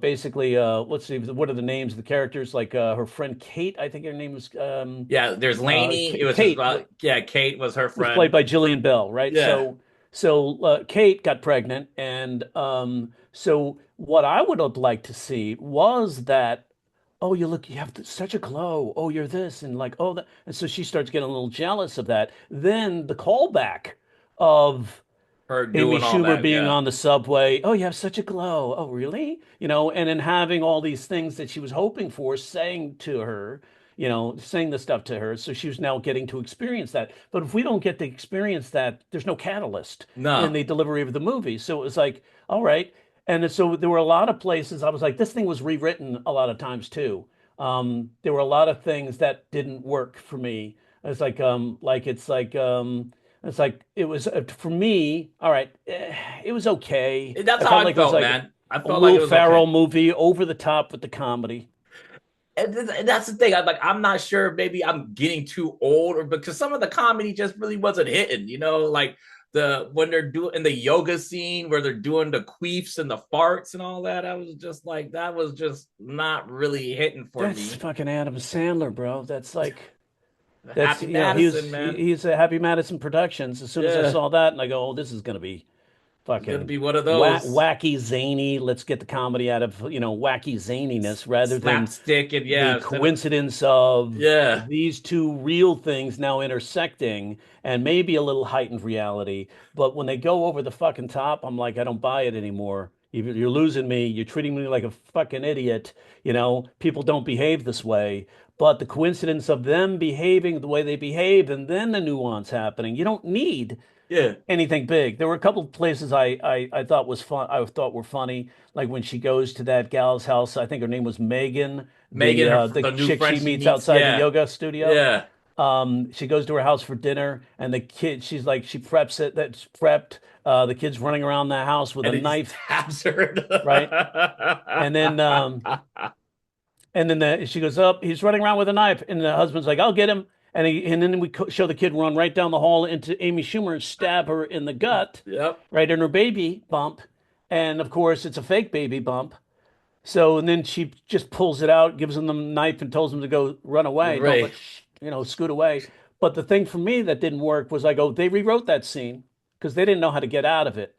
basically, let's see, what are the names of the characters? Like her friend Kate, I think her name was yeah. There's Lainey. It was his, Kate yeah. Kate was her was played friend. by Gillian Bell, right? Yeah, So Kate got pregnant, and so what I would have liked to see was that, oh, you have such a glow. Oh, you're this, and like, oh, that, and so she starts getting a little jealous of that. Then the callback of her Amy doing all Schumer that. being Yeah, on the subway. Oh, you have such a glow. Oh, really? And then having all these things that she was hoping for, saying to her, saying the stuff to her. So she was now getting to experience that. But if we don't get to experience that, there's no catalyst in no, the delivery of the movie. So it was like, all right. And so there were a lot of places I was like, this thing was rewritten a lot of times too. There were a lot of things that didn't work for me. It's like it was for me. All right, it was okay. That's I how felt I like it was felt, like man. I a felt like Will it was okay. Ferrell movie, over the top with the comedy. And that's the thing. I'm not sure. Maybe I'm getting too old, or because some of the comedy just really wasn't hitting. Like the when they're doing in the yoga scene where they're doing the queefs and the farts and all that. I was just like, that was just not really hitting for That's me. fucking Adam Sandler, bro. That's Happy Madison, man. he's a Happy Madison Productions. As soon as I Yeah, saw that, and I go, oh, this is gonna be it's gonna fucking be one of those wacky zany. Let's get the comedy out of, wacky zaniness rather than slapstick and the yeah, instead of coincidence of yeah, these two real things now intersecting and maybe a little heightened reality. But when they go over the fucking top, I'm like, I don't buy it anymore. You're losing me. You're treating me like a fucking idiot. People don't behave this way. But the coincidence of them behaving the way they behave and then the nuance happening, you don't need yeah. anything big. There were a couple of places I thought was fun. I thought were funny, like when she goes to that gal's house. I think her name was Megan, Megan, the the new chick friend she she meets meets, outside the yeah, yoga studio. yeah, She goes to her house for dinner, and the kid, she's like, she preps it. That's prepped. The kid's running around the house with a and it just knife, stabs her. right? And then she goes up. He's running around with a knife, and the husband's like, "I'll get him." And then we show the kid run right down the hall into Amy Schumer and stab her in the gut, Yep. right in her baby bump. And of course, it's a fake baby bump. So and then she just pulls it out, gives him the knife, and tells him to go run away. Don't Right. let scoot away. But the thing for me that didn't work was I go, they rewrote that scene because they didn't know how to get out of it.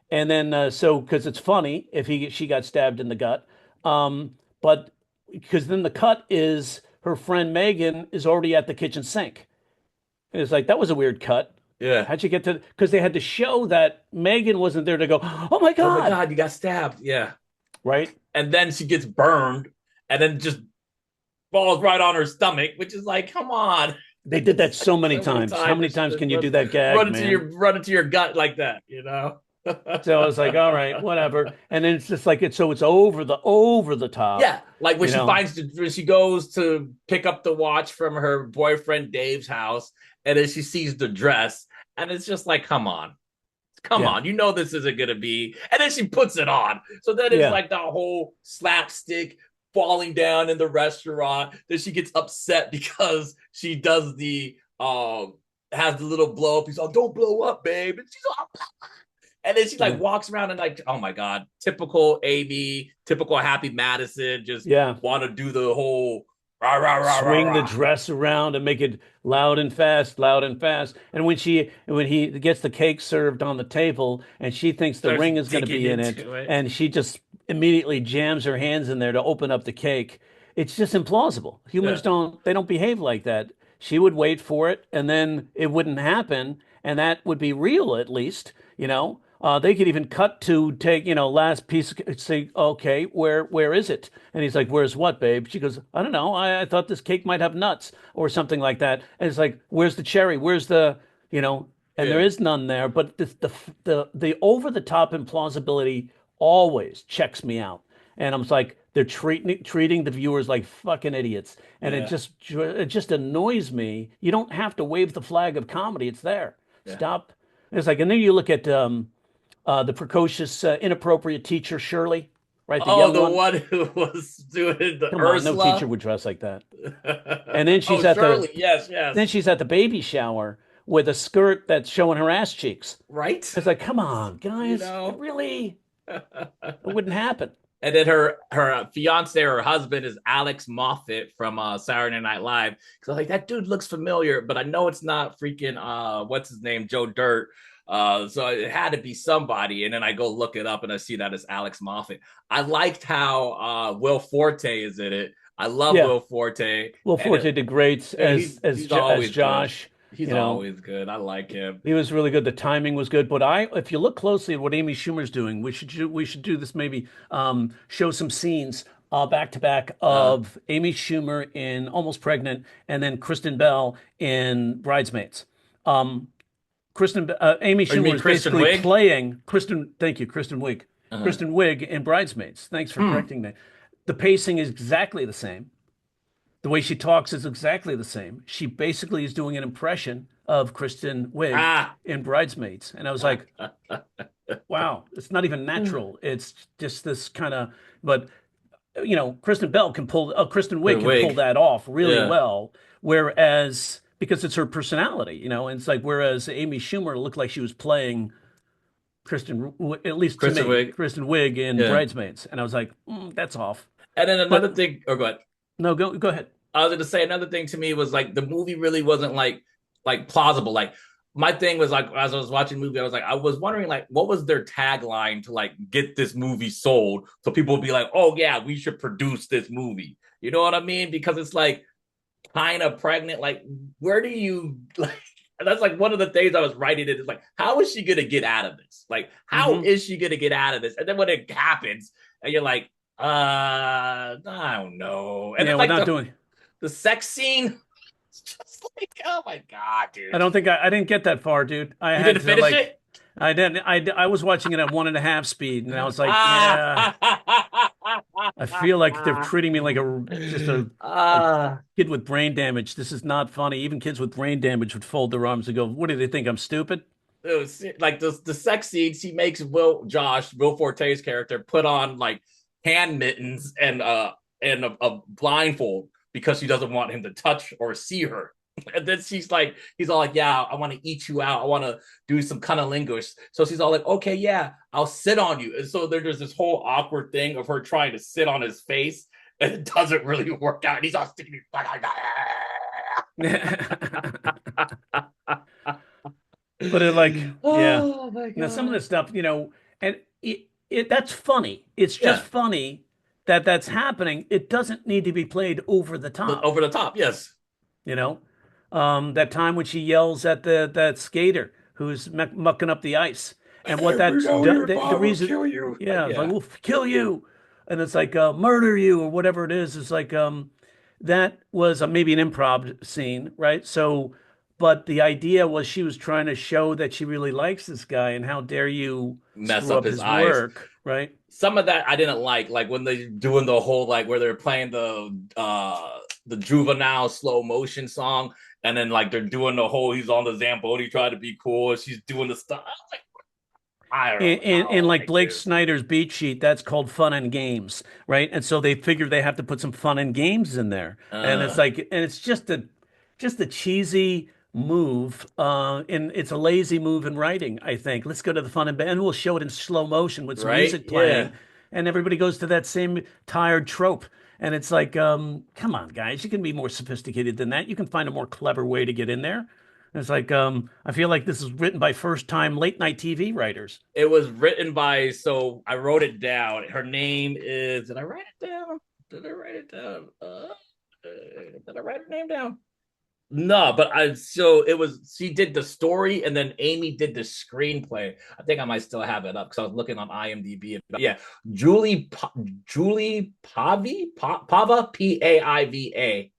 And then so because it's funny if she got stabbed in the gut, but because then the cut is her friend Megan is already at the kitchen sink. And it's like that was a weird cut. Yeah. How'd you get to? Because they had to show that Megan wasn't there to go, oh my Oh my God, God, you got stabbed. Yeah. right? And then she gets burned and then just falls right on her stomach, which is like, come on. They did that so many So many times. How times many that she times just can you do that gag, man? run into your gut like that. So I was like, all right, whatever. And then it's just like it's over the top, Yeah, like you know. when she goes to pick up the watch from her boyfriend Dave's house, and then she sees the dress, and it's just like, come Yeah, on, this isn't gonna be, and then she puts it on. So then it's yeah, like the whole slapstick falling down in the restaurant. Then she gets upset because she does the has the little blow up. He's like, "Don't blow up, babe," and she's all. And then she like yeah, walks around and like, oh my God, typical Amy, typical Happy Madison, just yeah. want to do the whole rah, rah, rah, rah, Swing the rah. dress around and make it loud and fast, loud and fast. And when he gets the cake served on the table and she thinks the Starts ring is going to digging be in it, into it. and she just immediately jams her hands in there to open up the cake. It's just implausible. Humans Yeah, don't behave like that. She would wait for it and then it wouldn't happen, and that would be real at least. They could even cut to take, last piece, say, okay, where is it? And he's like, where's what, babe? She goes, I don't know. I thought this cake might have nuts or something like that. And it's like, where's the cherry? Where's you know, and there yeah, is none there. But the over the top implausibility always checks me out. And I'm like, they're treating the viewers like fucking idiots. And yeah, it just annoys me. You don't have to wave the flag of comedy. It's there. yeah. Stop. It's like, and then you look at the precocious, inappropriate teacher, Shirley, right? The Oh, young the one. one who was doing the Come on, no teacher Ursula. would dress like that. And then Oh, Shirley. Yes, yes. she's at the baby shower with a skirt that's showing her ass cheeks. Right? It's like, come on, You guys, it know? really it wouldn't happen. And then her fiance, her husband, is Alex Moffat from Saturday Night Live. Because I'm like, that dude looks familiar, but I know it's not freaking what's his name, Joe Dirt. So it had to be somebody. And then I go look it up and I see that it's Alex Moffat. I liked how Will Forte is in it. I love Yeah, Will Forte, Will and Forte did great he's as always good. Josh. He's You know, always good. I like him. he was really good. The timing was good. But if you look closely at what Amy Schumer's doing, we should do this maybe. Show some scenes back to back Uh, of Amy Schumer in Almost Pregnant, and then Kristen Bell in Bridesmaids. Um, Amy or you Schumer mean is Kristen basically Wiig? playing Kristen. Thank you, Kristen Wiig. Uh-huh. Kristen Wiig in Bridesmaids. Thanks for Hmm. correcting me. The pacing is exactly the same. The way she talks is exactly the same. She basically is doing an impression of Kristen Wiig Ah. in Bridesmaids. And I was like, wow, it's not even natural. It's just this kind of, but Kristen Wiig Good can pull wig. that off really Yeah. well. Whereas, because it's her personality, and it's like, whereas Amy Schumer looked like she was playing at least to Kristen me, Wiig. Kristen Wiig in Yeah. Bridesmaids. And I was like, that's off. And then But another thing, oh god. no, go ahead. I was gonna say another thing to me was like the movie really wasn't like plausible. Like my thing was like as I was watching the movie, I was like, I was wondering like what was their tagline to like get this movie sold so people would be like, oh yeah, we should produce this movie. You know what I mean? Because it's like kind of pregnant. Like, where do you like that's like one of the things I was writing it is like, how is she gonna get out of this? Like, how Hmm. is she gonna get out of this? And then when it happens, and you're like, I don't know. And Yeah, then we're like not doing. the sex scene. It's just like, oh my god, I dude. don't think I didn't get that far, dude. I You had didn't to finish like, it? I didn't. I was watching it at 1.5 speed, and I was like, yeah, Ah, I feel like they're treating me like a ah. kid with brain damage. This is not funny. Even kids with brain damage would fold their arms and go, "What do they think? I'm stupid?" It was like the sex scenes he makes Will Forte's character put on like hand mittens and a blindfold because she doesn't want him to touch or see her. And then he's all like, yeah, I want to eat you out. I want to do some cunnilingus. So she's all like, okay, yeah, I'll sit on you. And so there's this whole awkward thing of her trying to sit on his face, and it doesn't really work out. And he's all sticking. But it like, yeah. Oh my Now some of god. this stuff, and that's funny. It's just Yeah. funny that that's happening. It doesn't need to be played over the top. Over the top, yes. You know, that time when she yells at that skater who's mucking up the ice, and what Every that's now done. your The mom will reason, kill you. Like, yeah, it's like yeah. we'll kill you, and it's like murder you or whatever it is. It's like that was maybe an improv scene, right? So, but the idea was she was trying to show that she really likes this guy, and how dare you Mess screw up up his his eyes. work, right? Some of that I didn't like when they doing the whole like where they're playing the juvenile slow motion song, and then like they're doing the whole he's on the Zamboni trying to be cool, and she's doing the stuff. I was like, I In don't like like Blake this. Snyder's beat sheet, that's called fun and games, right? And so they figure they have to put some fun and games in there. And it's Uh, like, and it's just a cheesy move. And it's a lazy move in writing, I think. Let's go to the fun and we'll show it in slow motion with some right? music Yeah. playing, and everybody goes to that same tired trope. And it's like, come on, guys, you can be more sophisticated than that. You can find a more clever way to get in there. And it's like, I feel like this is written by first-time late night TV writers. It was written by, so I wrote it down. Her name is, did I write it down? Did I write it down? Did I write her name down? No, but so it was she did the story and then Amy did the screenplay. I think I might still have it up because I was looking on IMDb. Yeah, Julie Pava Paiva.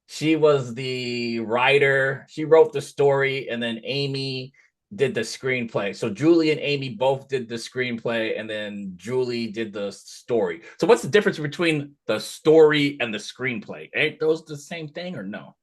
She was the writer. She wrote the story, and then Amy did the screenplay. So Julie and Amy both did the screenplay, and then Julie did the story. So what's the difference between the story and the screenplay? Ain't those the same thing or no?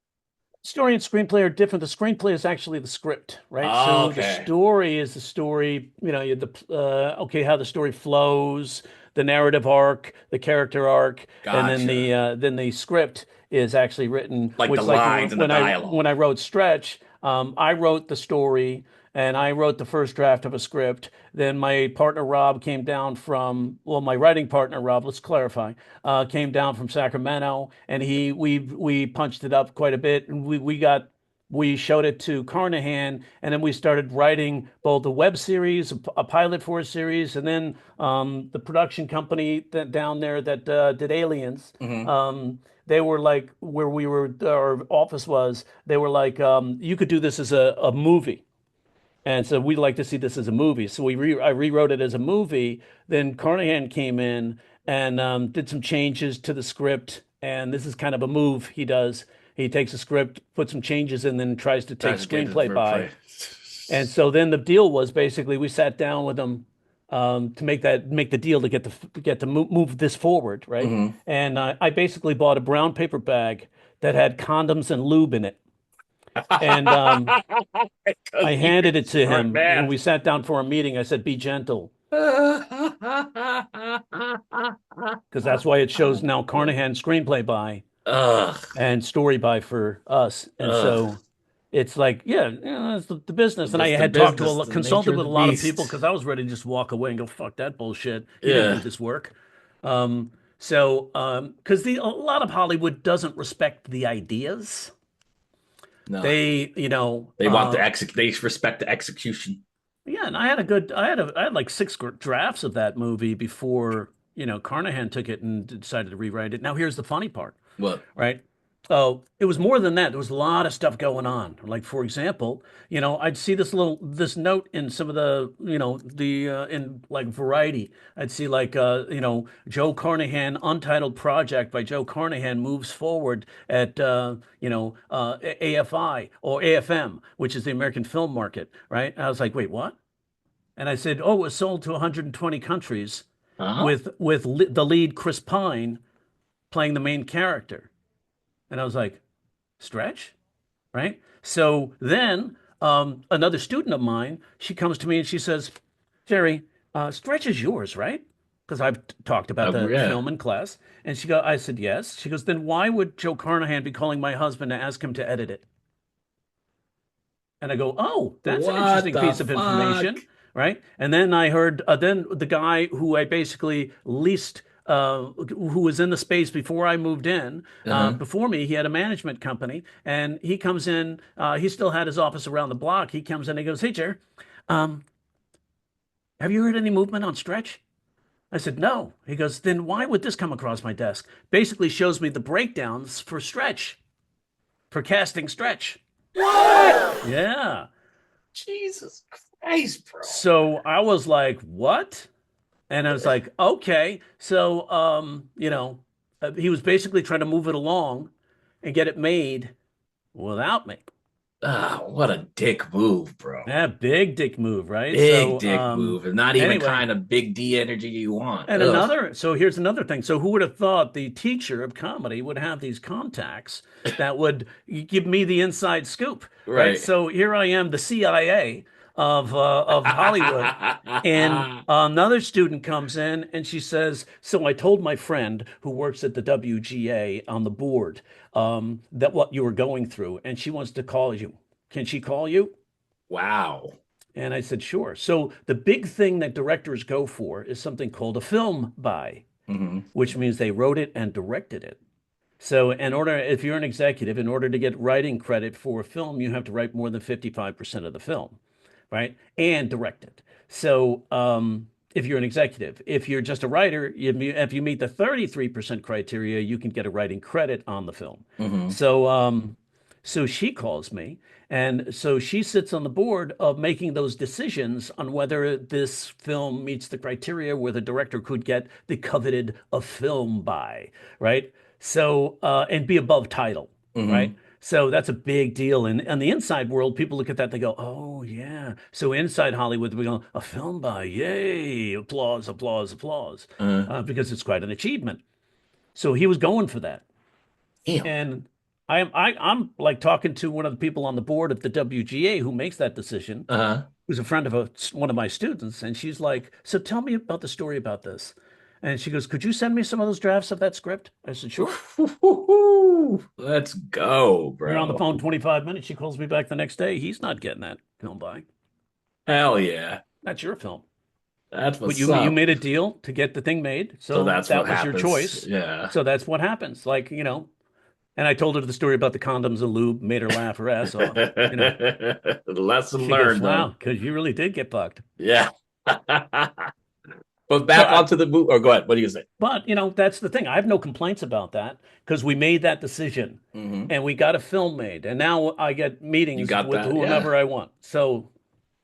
Story and screenplay are different. The screenplay is actually the script, right? So the Okay, story is the story, you the okay, how the story flows, the narrative arc, the character arc, and gotcha. then the script is actually written, Like the which like lines and the when dialogue. I wrote Stretch, I wrote the story and I wrote the first draft of a script. Then my partner Rob came down from, well, my writing partner Rob, let's clarify, came down from Sacramento, and we punched it up quite a bit, and we showed it to Carnahan, and then we started writing both a web series, a pilot for a series, and then the production company down there that did Aliens. Mm-hmm. They were like where our office was. They were like, you could do this as a movie. And so we'd like to see this as a movie. So I rewrote it as a movie. Then Carnahan came in and did some changes to the script. And this is kind of a move he does. He takes a script, puts some changes in, then tries to take Tries to get it screenplay for by. free. And so then the deal was basically we sat down with him to make the deal to get to move this forward, right? Hmm. And I basically bought a brown paper bag that had condoms and lube in it, and Because I you're handed a it to smart him when man. we sat down for a meeting. I said, "Be gentle," because that's why it shows now Carnahan screenplay by Ugh, and story by for us, and ugh. so. It's like, yeah, it's the business. And I Just the had talked to business, the nature consulted of with the a lot of people beast. because I was ready to just walk away and go, fuck that bullshit. He didn't do Yeah. this work. Because a lot of Hollywood doesn't respect the ideas. No. They, They want the they respect the execution. yeah, and I had like six drafts of that movie before, Carnahan took it and decided to rewrite it. Now, here's the funny part. What? Right? Oh, it was more than that. There was a lot of stuff going on. Like, for example, I'd see this note in some of the, the in like Variety. I'd see like Joe Carnahan untitled project by Joe Carnahan moves forward at AFI or AFM, which is the American film market, right? And I was like, "Wait, what?" And I said, "Oh, it was sold to 120 countries Huh? with the lead Chris Pine playing the main character." And I was like, "Stretch?" Right? So then another student of mine, she comes to me and she says, "Jerry, Stretch is yours, right?" Because I've talked about the Yeah. film in class. And I said, "Yes." She goes, "Then why would Joe Carnahan be calling my husband to ask him to edit it?" And I go, "Oh, that's an What interesting the piece of fuck? information." Right. And then I heard, then the guy who I basically leased, who was in the space before I moved in, Uh-huh. before me, he had a management company and he comes in, he still had his office around the block. He comes in and he goes, "Hey, Jer, um, have you heard any movement on Stretch?" I said, "No." He goes, "Then why would this come across my desk?" Basically shows me the breakdowns for Stretch, for casting Stretch. What? Yeah. Jesus Christ, bro. So I was like, "What?" And I was like, "Okay." So, he was basically trying to move it along and get it made without me. Ah, what a dick move, bro. Yeah, big dick move, right? Big So, dick move. And not even anyway, kind of big D energy you want. and Ugh. so here's another thing. So who would have thought the teacher of comedy would have these contacts that would give me the inside scoop, right? Right. So here I am, the CIA of Hollywood, and another student comes in and she says, "So I told my friend who works at the WGA on the board that what you were going through, and she wants to call you. Can she call you?" Wow. And I said, "Sure." So the big thing that directors go for is something called a film buy, Hmm. which means they wrote it and directed it. So if you're an executive, in order to get writing credit for a film, you have to write more than 55% of the film, right? And direct it. So if you're an executive, if you're just a writer, if you meet the 33% criteria, you can get a writing credit on the film. Hmm. So she calls me, and so she sits on the board of making those decisions on whether this film meets the criteria where the director could get the coveted a film by, right? So and be above title, right? Hmm. So that's a big deal. And in the inside world, people look at that, they go, "Oh yeah." So inside Hollywood, we go, "A film by, yay, applause, applause, applause," Uh, because it's quite an achievement. So he was going for that. damn. And I'm like talking to one of the people on the board of the WGA who makes that decision, Uh-huh. who's a friend of one of my students, and she's like, "So tell me about the story about this." And she goes, "Could you send me some of those drafts of that script?" I said, "Sure." Let's go, We were on the bro. phone 25 minutes. She calls me back the next day. He's not getting that film by. Hell yeah. That's your film. That's But what's you up. made a deal to get the thing made, So so that's what that was your happens. choice. Yeah. So that's what happens. Like, and I told her the story about the condoms and lube, made her laugh her ass off. You know, Lesson she goes, learned, "Wow, though. because you really did get fucked." Yeah. But So back onto the movie. Or go ahead. What do you say? but that's the thing. I have no complaints about that because we made that decision Hmm. and we got a film made, and now I get You meetings got with that? Yeah. whomever I want. So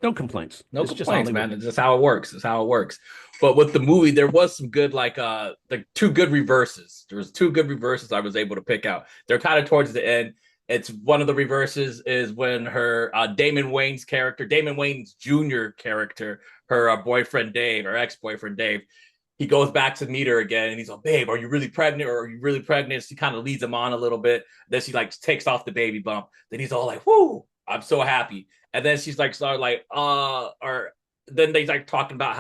no complaints. No It's just complaints, man. Hollywood. It's just how it works. It's how it works. But with the movie, there was some good, like two good reverses. There was two good reverses I was able to pick out. They're kind of towards the end. It's one of the reverses is when her Damon Wayne's character, Damon Wayne's Jr. character, her boyfriend Dave, her ex-boyfriend Dave, he goes back to meet her again, and he's like, "Babe, are you really pregnant? Or are you really pregnant?" She kind of leads him on a little bit. Then she like takes off the baby bump. Then he's all like, "Whoo, I'm so happy." And then she's like, "Started like, or then they like talking about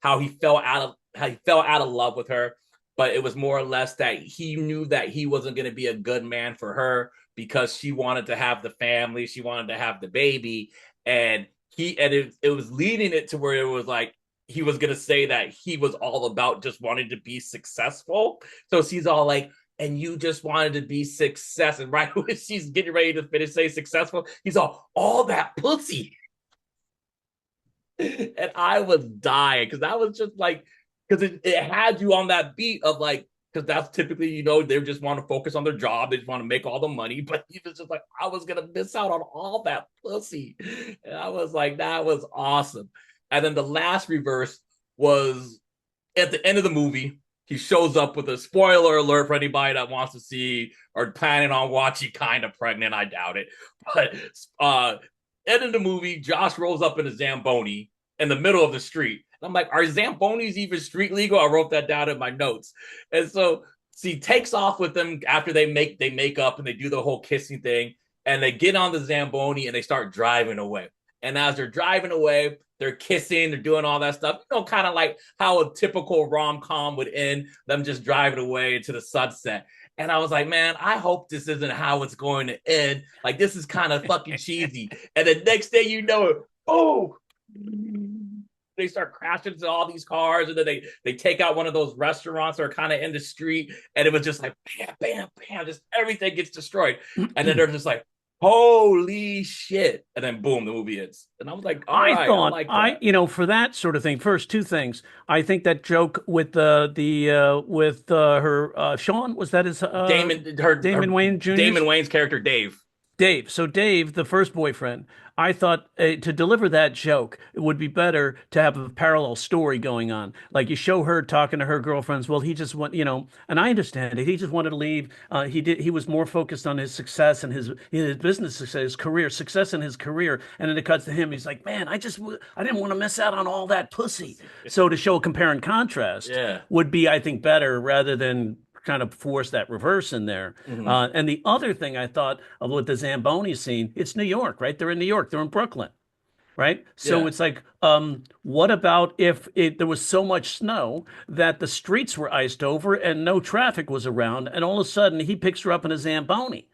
how he fell out of love with her, but it was more or less that he knew that he wasn't going to be a good man for her because she wanted to have the family, she wanted to have the baby, and it was leading it to where it was like he was gonna say that he was all about just wanting to be successful. So she's all like, and you just wanted to be success. And right when she's getting ready to finish say successful, he's all that pussy. And I was dying because that was just like because it had you on that beat of like because that's typically they just want to focus on their job, they just want to make all the money, but he was just like I was gonna miss out on all that pussy, and I was like that was awesome. And then the last reverse was at the end of the movie. He shows up with a spoiler alert for anybody that wants to see or planning on watching Kinda Pregnant. I doubt it, but end of the movie, Josh rolls up in a Zamboni in the middle of the street. And I'm like, are Zambonis even street legal? I wrote that down in my notes. And so she takes off with them after they make up and they do the whole kissing thing. And they get on the Zamboni and they start driving away. And as they're driving away, they're kissing, they're doing all that stuff. Kind of like how a typical rom-com would end, them just driving away into the sunset. And I was like, man, I hope this isn't how it's going to end. Like, this is kind of fucking cheesy. And the next day, oh, they start crashing into all these cars, and then they take out one of those restaurants that are kind of in the street, and it was just like bam, bam, bam, just everything gets destroyed. And then they're just like, holy shit. And then boom, the movie ends. And I was like, all right, I like that. For that sort of thing, first two things. I think that joke with her Sean, was that his Damon Wayne Jr.'s? Damon Wayne's character Dave. Dave. So Dave, the first boyfriend, I thought to deliver that joke, it would be better to have a parallel story going on. Like you show her talking to her girlfriends. Well, he just and I understand it. He just wanted to leave. He was more focused on his success and his business success, his career, success in his career. And then it cuts to him. He's like, man, I didn't want to miss out on all that pussy. So to show a compare and contrast would be, I think, better rather than kind of force that reverse in there. And the other thing I thought of with the Zamboni scene, it's New York, right? They're in New York. They're in Brooklyn, right? So it's like, what about if there was so much snow that the streets were iced over and no traffic was around, and all of a sudden he picks her up in a Zamboni?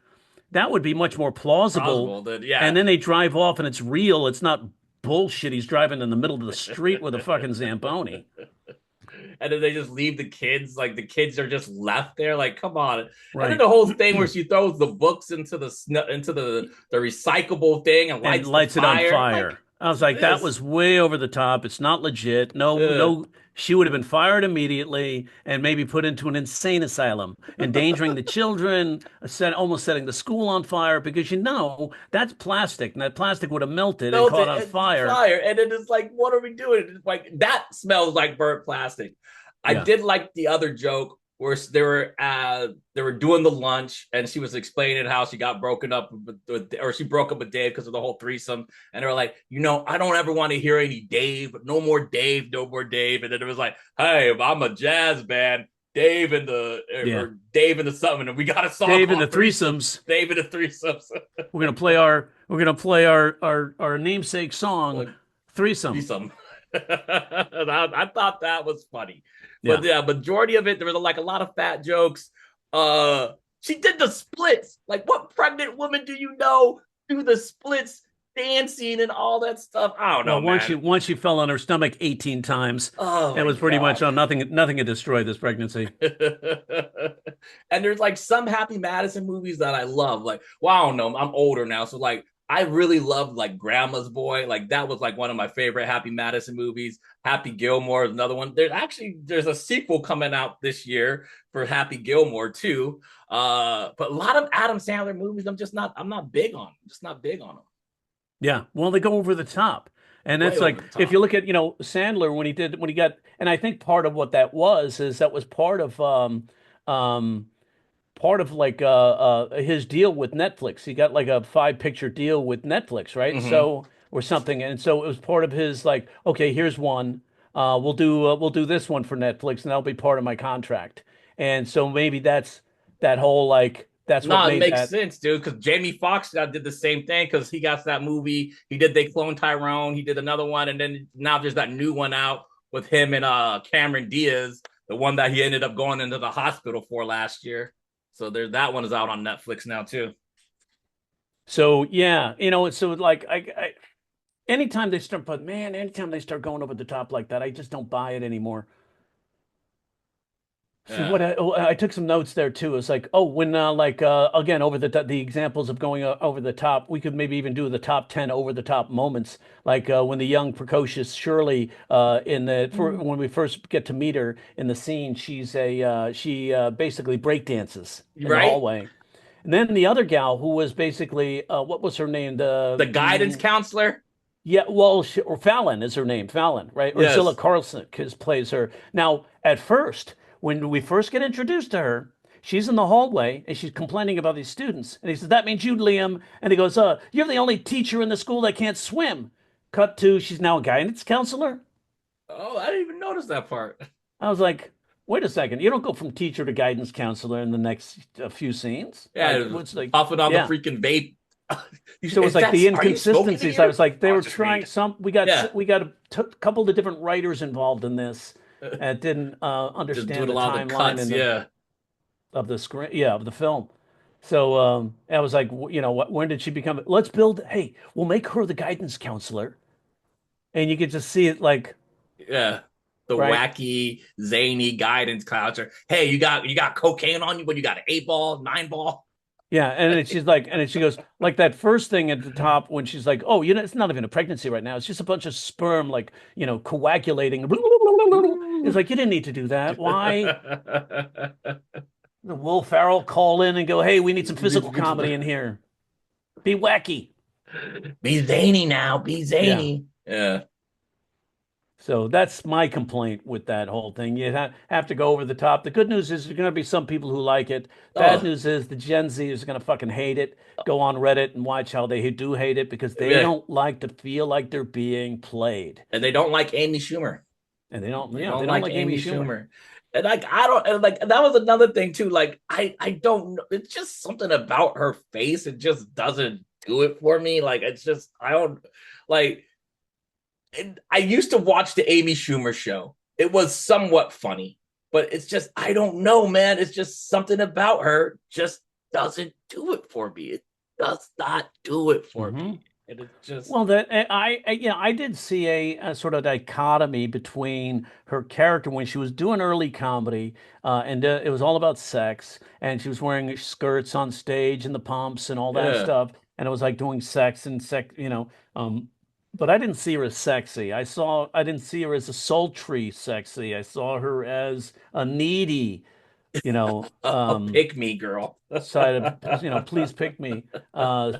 That would be much more plausible. And then they drive off and it's real. It's not bullshit. He's driving in the middle of the street with a fucking Zamboni. And then they just leave the kids, like the kids are just left there. Like, come on. Right. And then the whole thing where she throws the books into the recyclable thing and lights it on fire. Like, I was like, that was way over the top. It's not legit. No, she would have been fired immediately and maybe put into an insane asylum, endangering the children, almost setting the school on fire, because that's plastic, and that plastic would have melted and caught on fire. And then it's like, what are we doing? It's like that smells like burnt plastic. I did like the other joke where they were doing the lunch, and she was explaining how she got broken up or she broke up with Dave because of the whole threesome. And they were like, I don't ever want to hear any Dave, no more Dave, no more Dave. And then it was like, hey, if I'm a jazz band, Dave and the something, and we got a song. Dave and the threesomes. Dave and the threesomes. We're gonna play our namesake song, Threesome. I thought that was funny. But the majority of it, there was like a lot of fat jokes. She did the splits. Like, what pregnant woman do you know do the splits, dancing and all that stuff? I don't know. Once she fell on her stomach 18 times, it was pretty much nothing had destroyed this pregnancy. And there's like some Happy Madison movies that I love. Like, well, I don't know. I'm older now, so like I really loved like Grandma's Boy. Like that was like one of my favorite Happy Madison movies. Happy Gilmore is another one. There's a sequel coming out this year for Happy Gilmore too. But a lot of Adam Sandler movies, I'm not big on. I'm just not big on them. Yeah, well, they go over the top. And that's like, if you look at, Sandler when he got, and I think part of what that was part of like his deal with Netflix. He got like a 5-picture deal with Netflix, right? So or something. And so it was part of his like, okay, here's one. We'll do this one for Netflix, and that'll be part of my contract. And so maybe that's that whole like that's what No, it made makes that. sense, dude. Because Jamie Foxx did the same thing because he got that movie. He did They Clone Tyrone. He did another one, and then now there's that new one out with him and Cameron Diaz, the one that he ended up going into the hospital for last year. So there's that one is out on Netflix now too. So yeah, so like anytime they start, but man, anytime they start going over the top like that, I just don't buy it anymore. So Yeah. what I took some notes there too. It's like, oh, when again over the examples of going over the top, we could maybe even do the top 10 over the top moments, like when the young precocious Shirley in the for when we first get to meet her in the scene, she basically break dances in the Right? hallway. And then the other gal who was basically what was her name? The guidance counselor. Yeah, well, or Fallon is her name, Fallon, right? Or Zilla Yes. Carlson plays her. Now, at first, when we first get introduced to her, she's in the hallway and she's complaining about these students. And he says, "That means you, Liam." And he goes, "You're the only teacher in the school that can't swim." Cut to she's now a guidance counselor. Oh, I didn't even notice that part. I was like, "Wait a second, you don't go from teacher to guidance counselor in the next few scenes." Like, Yeah, what's like, puffing on the yeah. freaking vape. So it was Is like that? the Are you smoking in inconsistencies. I here? was like, they Oh, were it's just trying weed. some. Yeah. We got a couple of different writers involved in this, and didn't Just doing understand a the lot of the timeline cuts. and the Yeah. of the screen, yeah, of the film. So I was like, when did she become? Let's build. Hey, we'll make her the guidance counselor, and you could just see it like, Yeah. The right, wacky, zany guidance counselor. Hey, you got cocaine on you, but you got an 8 ball, 9 ball. yeah. And then she's like, and then she goes like that first thing at the top when she's like, oh, it's not even a pregnancy right now. It's just a bunch of sperm, like coagulating. It's like you didn't need to do that. Why? The Will Ferrell call in and go, "Hey, we need some physical comedy in here. Be wacky." Be zany now. Be Yeah. zany. Yeah. So that's my complaint with that whole thing. You have to go over the top. The good news is there's going to be some people who like it. Bad Oh, news is the Gen Z is going to fucking hate it. Go on Reddit and watch how they do hate it because they yeah. don't like to feel like they're being played. And they don't like Amy Schumer. And they don't, They they don't don't like like Amy Amy Schumer. Schumer. And like I don't and like that was another thing too. Like I don't know. It's just something about her face. It just doesn't do it for me. Like it's just I don't like I used to watch the Amy Schumer show. It was somewhat funny, but it's just I don't know, man. It's just something about her just doesn't do it for me. It does not do it for Hmm. me. And it's just Well, that I did see a sort of dichotomy between her character when she was doing early comedy, and it was all about sex, and she was wearing skirts on stage and the pumps and all that yeah. stuff, and it was like doing sex and but I didn't see her as sexy. I didn't see her as a sultry sexy. I saw her as a needy, you know, A um, pick me girl. side of please pick me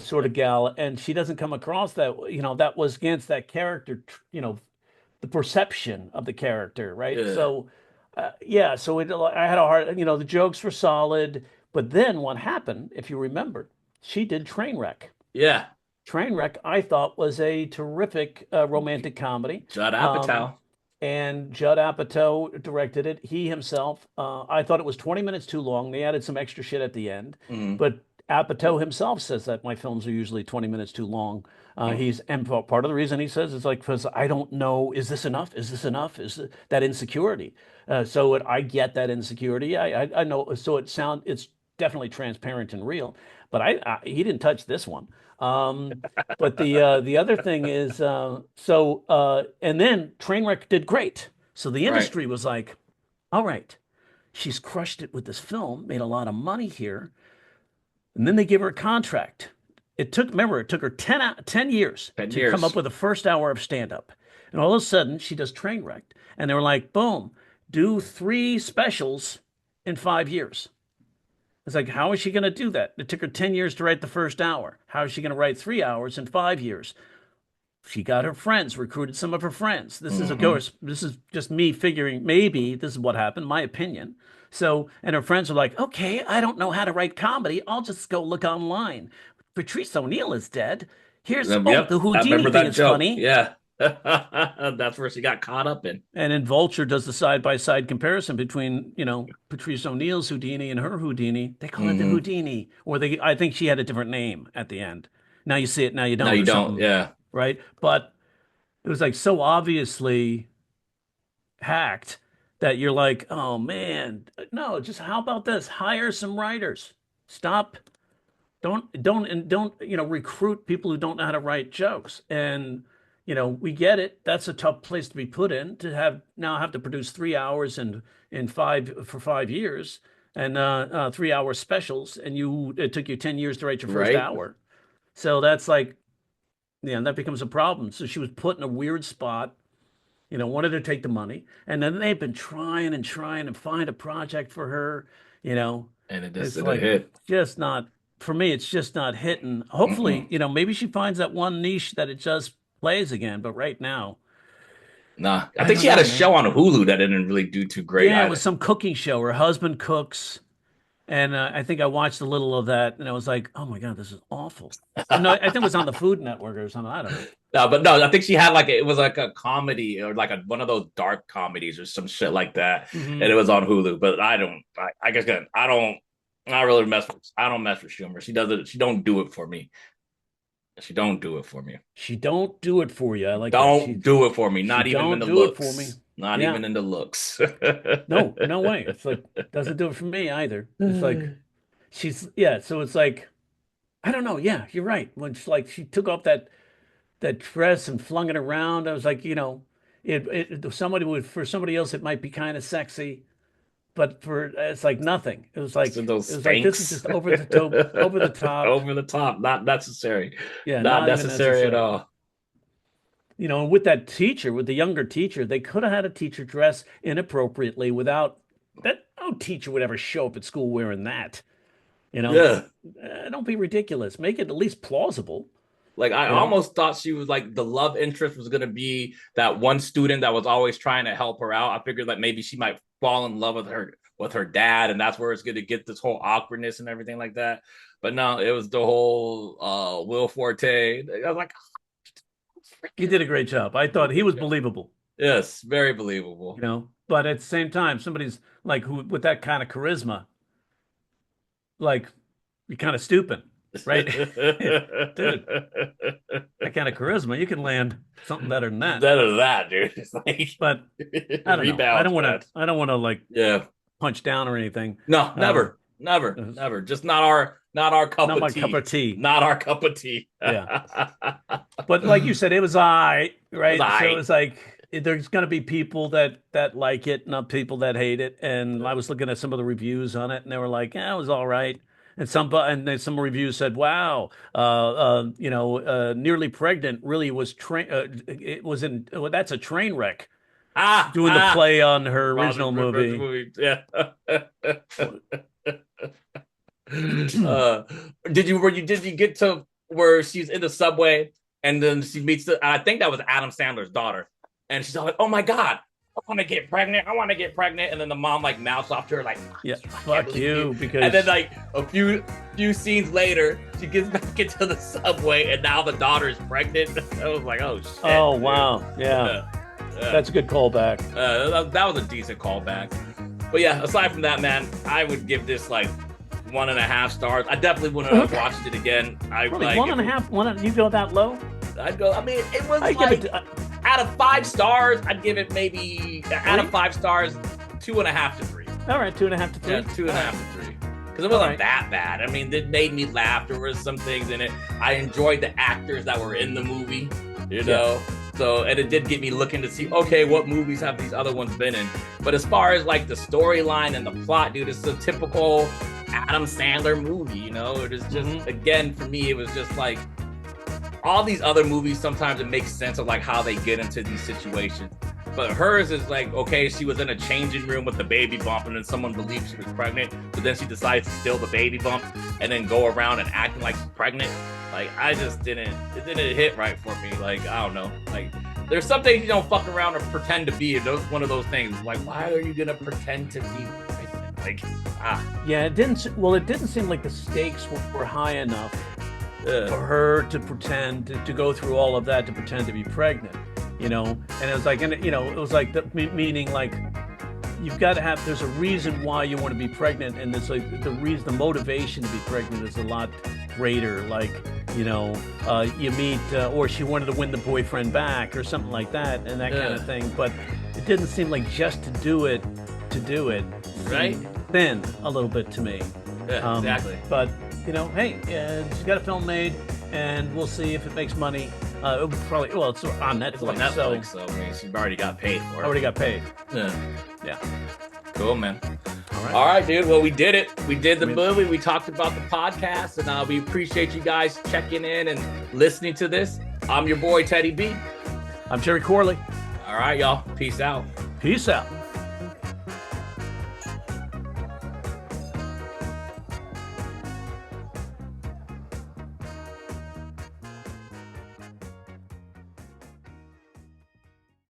sort of gal, and she doesn't come across that that was against that character, the perception of the character, right? Yeah. So yeah, so I had a hard, the jokes were solid, but then what happened, if you remember, she did Trainwreck. Yeah. Trainwreck, I thought, was a terrific romantic comedy. Judd Um, Apatow. and Judd Apatow directed it. He himself, I thought it was 20 minutes too long. They added some extra shit at the end, Mm. but Apatow himself says that my films are usually 20 minutes too long. Mm. And part of the reason he says is like because I don't know, is this enough? Is this enough? That insecurity? I get that insecurity. I know. So it's definitely transparent and real. But he didn't touch this one. But the other thing is, and then Trainwreck did great. So the Right. industry was like, all right, she's crushed it with this film, made a lot of money here. And then they give her a contract. Remember, it took her 10 years 10 to come up years. with the first hour of stand-up. And all of a sudden, she does Trainwreck. And they were like, boom, do 3 specials in 5 years. It's like, how is she going to do that? It took her 10 years to write the first hour. How is she going to write 3 hours in 5 years? She got her friends, recruited some of her friends. This is, of Mm-hmm. course, this is just me figuring maybe this is what happened, my opinion. So, and her friends are like, okay, I don't know how to write comedy. I'll just go look online. Patrice O'Neill is dead. Here's Yep, the I Houdini remember thing that is joke. funny. Yeah, that's where she got caught up in. And then Vulture does the side by side comparison between, Patrice O'Neal's Houdini and her Houdini. They call it the Hmm. Houdini, or I think she had a different name at the end. Now you see it, now you No, don't, you or don't. something, Yeah, right? But it was like so obviously hacked that you're like, oh man, no, just how about this? Hire some writers. Stop. Don't recruit people who don't know how to write jokes. And we get it. That's a tough place to be put in to have to produce 3 hours in 5 years and 3 hour specials, and it took you 10 years to write your first right. hour. So that's like, yeah, that becomes a problem. So she was put in a weird spot, wanted to take the money. And then they've been trying and trying to find a project for her, you know. And it just It's didn't like hit. just not for me, it's just not hitting. Hopefully, Mm-mm. maybe she finds that one niche that it just plays again. But right now, Nah, I I think don't she had know, a man. show on Hulu that didn't really do too great Yeah, it was either. some cooking show. Her husband cooks, and I think I watched a little of that, and I was like, "Oh my God, this is awful." Or no, I think it was on the Food Network or something. I don't know. No, but no, I think she had like it was like a comedy or like one of those dark comedies or some shit like that, and it Hmm. was on Hulu. But I guess I don't, not really mess with. I don't mess with Schumer. She does it. She don't do it for me. She don't do it for me. She don't do it for you. I like that. Don't do it for me. She Not even in don't the do it for me. looks. Not Yeah. even in the looks. No, no way. It's like doesn't do it for me either. It's like yeah, so it's like I don't know. Yeah, you're right. When she took off that dress and flung it around, I was like, somebody would for somebody else it might be kind of sexy, but for it's like nothing. So those It was like this is spanks just over the top. over the top. Not necessary. Yeah, Not not even necessary at necessary. all. And with that teacher, with the younger teacher, they could have had a teacher dress inappropriately without that. No teacher would ever show up at school wearing that. You know, Yeah. don't be ridiculous. Make it at least plausible. Like I You know, almost thought she was like the love interest was gonna be that one student that was always trying to help her out. I figured that maybe she might fall in love with her dad, and that's where it's gonna get this whole awkwardness and everything like that. But no, it was the whole Will Forte. I was like, he did a great job. I thought he was believable. yes, very believable. But at the same time, somebody's like who with that kind of charisma, like you're kind of stupid, right? Dude, that kind of charisma, you can land something better than that. Better than that, dude. It's like But I don't know. rebounds, man. I don't want to like Yeah. punch down or anything. No, Um, never, never, it's never. Just not our cup not of my cup tea. of tea. Not our cup of tea. Yeah. It But like you said, it was was right? So I. it's like there's going to be people that like it, not people that hate it. And I was looking at some of the reviews on it, and they were like, "Yeah, it was all right." And then some reviews said, "Wow, nearly pregnant really was train. It was in. Well, that's a train wreck." Ah, Doing the ah. play on her Robin original Rivers movie. movie. Yeah. uh, did you get to where she's in the subway and then she meets I think that was Adam Sandler's daughter, and she's all like, "Oh my god, I want to get pregnant. I want to get pregnant." And then the mom like mouths off to her like, Yeah, "I can't fuck believe you, you." because And then like a few scenes later, she gets back into the subway and now the daughter is pregnant. I was like, "Oh shit." oh Dude. wow, yeah, Yeah. that's a good callback. That was a decent callback. But yeah, aside from that, man, I would give this like 1.5 stars. I definitely wouldn't have watched it again. I Really, like one and a half. You go that low? I'd go. I mean, it was I give like it. out of 5 stars, I'd give it maybe out of 5 stars, 2.5 to 3. All right, 2.5 to 3. Yeah, 2.5 to 3. Because it wasn't that bad. I mean, it made me laugh. There were some things in it. I enjoyed the actors that were in the movie. You know. So, and it did get me looking to see, okay, what movies have these other ones been in? But as far as like the storyline and the plot, dude, it's a typical Adam Sandler movie, It is just, again, for me, it was just like all these other movies, sometimes it makes sense of like how they get into these situations. But hers is like, okay, she was in a changing room with the baby bump and then someone believed she was pregnant. So then she decides to steal the baby bump and then go around and acting like she's pregnant. Like, it didn't hit right for me. Like, I don't know. Like, there's some things you don't fuck around or pretend to be. One of those things. Like, why are you going to pretend to be pregnant? Like, Yeah, it didn't. Well, it didn't seem like the stakes were high enough for her to pretend to go through all of that to pretend to be pregnant, you know. And it was like, and you know, it was like meaning like you've got to have. There's a reason why you want to be pregnant, and it's like the motivation to be pregnant is a lot greater. Like, you know, you meet, or she wanted to win the boyfriend back, or something like that, and that kind of thing. But it didn't seem like just to do it, right? Thin a little bit to me. Yeah, exactly. But you know, hey, she's got a film made, and we'll see if it makes money. It probably, well, it's on Netflix. It's on Netflix, so I mean, she's already got paid for it. Already got paid. Yeah. Cool, man. All right, dude. Well, we did it. We did the movie. We talked about the podcast, and we appreciate you guys checking in and listening to this. I'm your boy, Teddy B. I'm Jerry Corley. All right, y'all. Peace out. Peace out.